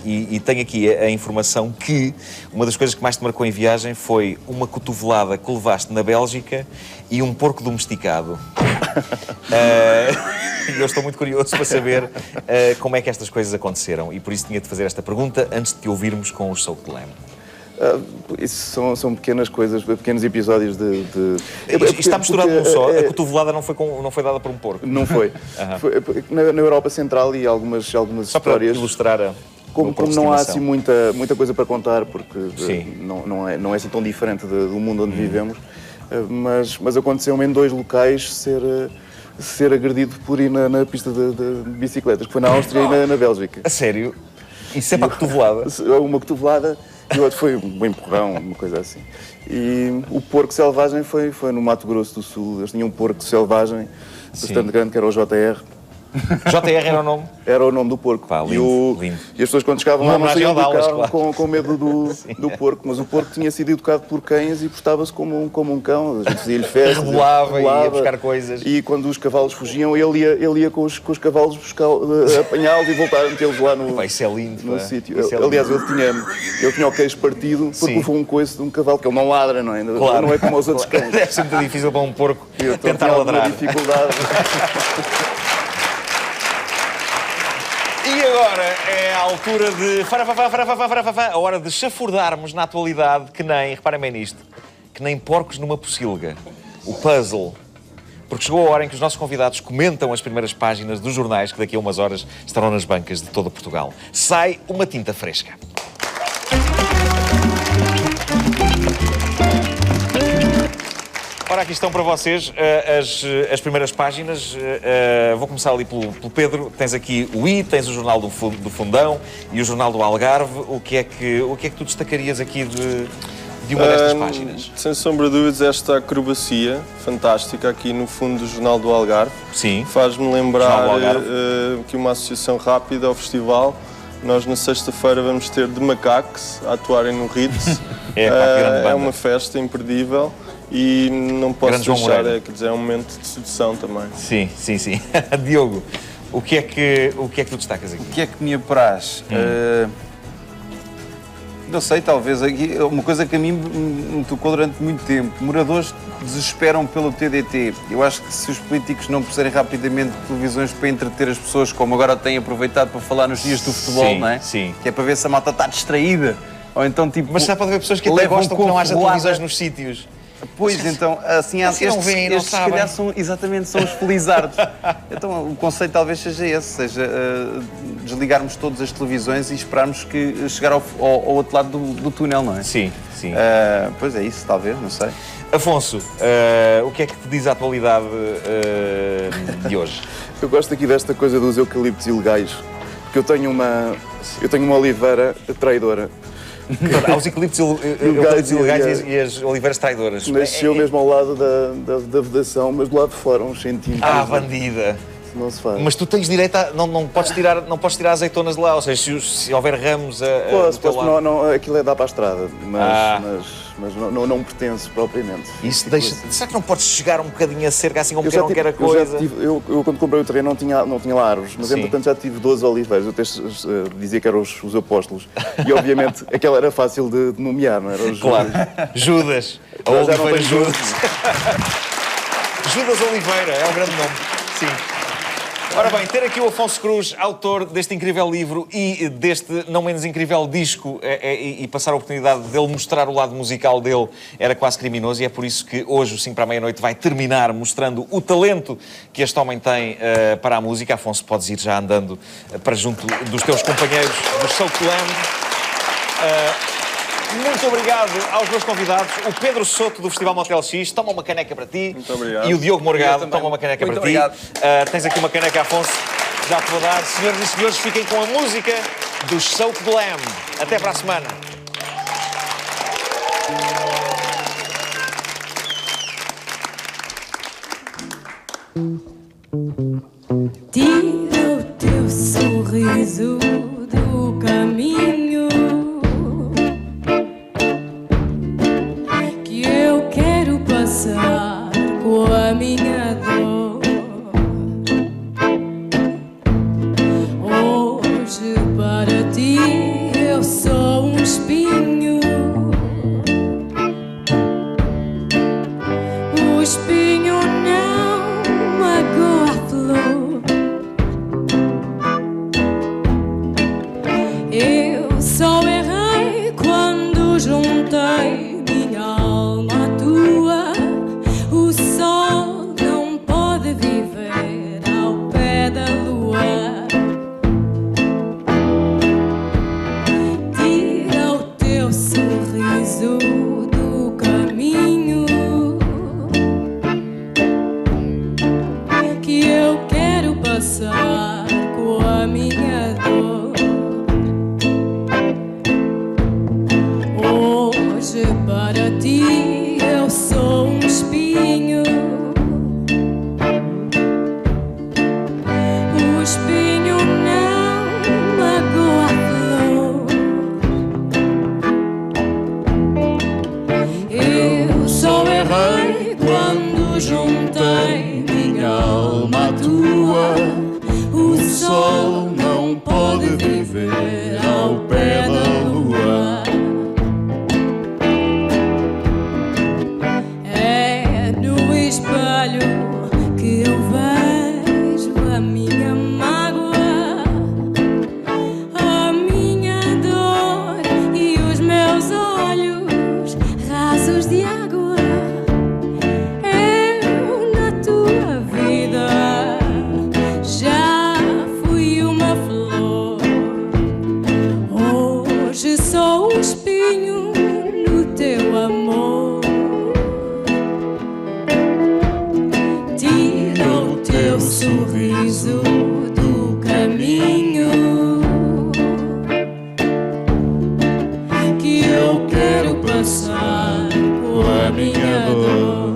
e tenho aqui a informação que uma das coisas que mais te marcou em viagem foi uma cotovelada que levaste na Bélgica e um porco domesticado. Eu estou muito curioso para saber como é que estas coisas aconteceram, e por isso tinha de fazer esta pergunta antes de te ouvirmos com os Soap Lamb. Isso são pequenas coisas, pequenos episódios de... Isto está misturado num só. A cotovelada não foi dada por um porco. Não foi. Foi na Europa Central e algumas só histórias... para ilustrar Como não há assim muita coisa para contar, porque não é assim tão diferente do mundo onde vivemos, mas aconteceu-me em dois locais ser agredido por ir na pista de bicicletas, que foi na Áustria e na Bélgica. A sério? Isso é para a cotovelada? Uma cotovelada e o outro foi um empurrão, uma coisa assim. E o porco selvagem foi no Mato Grosso do Sul. Eles tinham um porco selvagem bastante grande, que era o JR. JR era o nome? Era o nome do porco. Lindo. E as pessoas quando chegavam lá não saíam do carro com medo do porco. Mas o porco tinha sido educado por cães e portava-se como um cão. A gente fazia-lhe festas. Rebolava e ia buscar coisas. E quando os cavalos fugiam, ele ia com os cavalos apanhá-los e voltar a metê-los lá no isso é lindo, no sítio. Aliás, ele tinha o queixo partido porque levou um coice de um cavalo, que ele não ladra, não é? Claro. Não é como os outros cães. Deve ser muito difícil para um porco tentar ladrar. dificuldade. E agora é a altura de... a hora de chafurdarmos na atualidade que nem, reparem bem nisto, que nem porcos numa pocilga. O puzzle. Porque chegou a hora em que os nossos convidados comentam as primeiras páginas dos jornais que daqui a umas horas estarão nas bancas de todo Portugal. Sai uma tinta fresca. Ora, aqui estão para vocês as primeiras páginas. Vou começar ali pelo Pedro. Tens aqui o I, tens o Jornal do Fundão e o Jornal do Algarve. O que é que tu destacarias aqui de uma destas páginas? Sem sombra de dúvidas, esta acrobacia fantástica aqui no fundo do Jornal do Algarve. Sim. Faz-me lembrar que uma associação rápida ao festival. Nós na sexta-feira vamos ter The Macaques a atuarem no Ritz. É uma festa imperdível. E não posso deixar, quer dizer, é um momento de sedução também. Sim. Diogo, o que é que tu destacas aqui? O que é que me apraz? Não sei, talvez aqui, uma coisa que a mim me tocou durante muito tempo. Moradores desesperam pelo TDT. Eu acho que se os políticos não puserem rapidamente televisões para entreter as pessoas, como agora têm aproveitado para falar nos dias do futebol, não é? Sim. Que é para ver se a malta está distraída. Ou então, tipo, mas já pode haver pessoas que até gostam que não haja televisões nos sítios. Pois, então, assim, Assim não estes, veem, não estes se sabem. calhar são, exatamente, são os felizardos. Então, o conceito talvez seja esse, seja desligarmos todas as televisões e esperarmos que chegar ao outro lado do túnel, não é? Sim, sim. Pois é isso, talvez, não sei. Afonso, o que é que te diz a atualidade de hoje? Eu gosto aqui desta coisa dos eucaliptos ilegais, porque eu tenho uma oliveira traidora. Há os eucaliptos ilegais e as oliveiras traidoras. Nasceu mesmo ao lado da vedação, mas do lado de fora, uns centímetros. Ah, bandida! Não se faz. Mas tu tens direito a... Não podes tirar azeitonas de lá, ou seja, se houver ramos Posso, não, aquilo é dar para a estrada, mas não pertence propriamente. Isso deixa... Será que não podes chegar um bocadinho a cerca assim como quem não quer a coisa? Eu quando comprei o terreno não tinha lá árvores, mas entretanto já tive 12 oliveiras. Eu até dizia que eram os apóstolos. E obviamente aquela era fácil de nomear, não era? Claro. Judas. A Oliveira Judas. Judas Oliveira é um grande nome. Sim. Ora bem, ter aqui o Afonso Cruz, autor deste incrível livro e deste não menos incrível disco, e passar a oportunidade dele mostrar o lado musical dele era quase criminoso, e é por isso que hoje o 5 para a meia-noite vai terminar mostrando o talento que este homem tem para a música. Afonso, podes ir já andando para junto dos teus companheiros do Southland. Muito obrigado aos meus convidados. O Pedro Soto, do Festival Motel X, toma uma caneca para ti. Muito obrigado. E o Diogo Morgado toma uma caneca Muito para obrigado. ti. Tens aqui uma caneca, Afonso. Já te vou dar. Senhoras e senhores, fiquem com a música dos Southland. Até para a semana. Tira o teu sorriso do caminho, que eu quero passar com a minha dor. Hoje para ti eu sou um espinho. O espinho não magoa a flor. Eu só errei quando juntei minha alma à tua. O sol não pode viver ao pé da lua. Tira o teu sorriso do caminho, que eu quero passar com a minha dor. Hoje para ti eu sou um espinho. O espinho não magoa a flor. Eu só errei quando juntei minha alma à tua. O sol não pode viver ao pé da lua. É no espelho que eu vejo a minha mágoa, a minha dor e os meus olhos rasos de água. Eu na tua vida já fui uma flor. Hoje sou um espinho no teu amor. Tira o teu sorriso do caminho, que eu quero passar com a minha dor.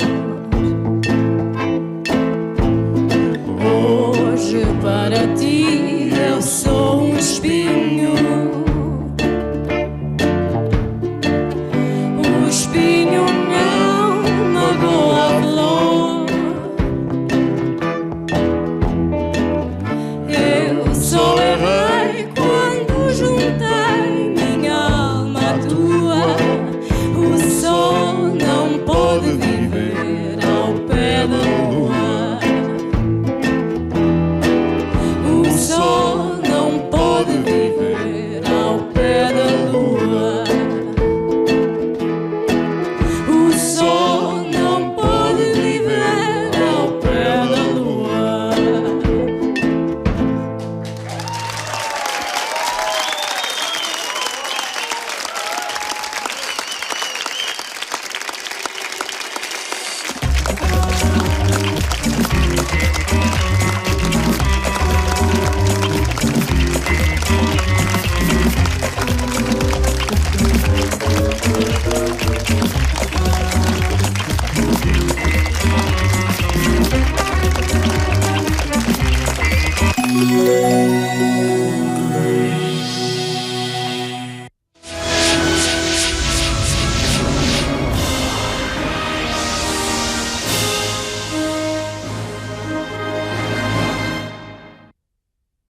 Hoje para ti eu sou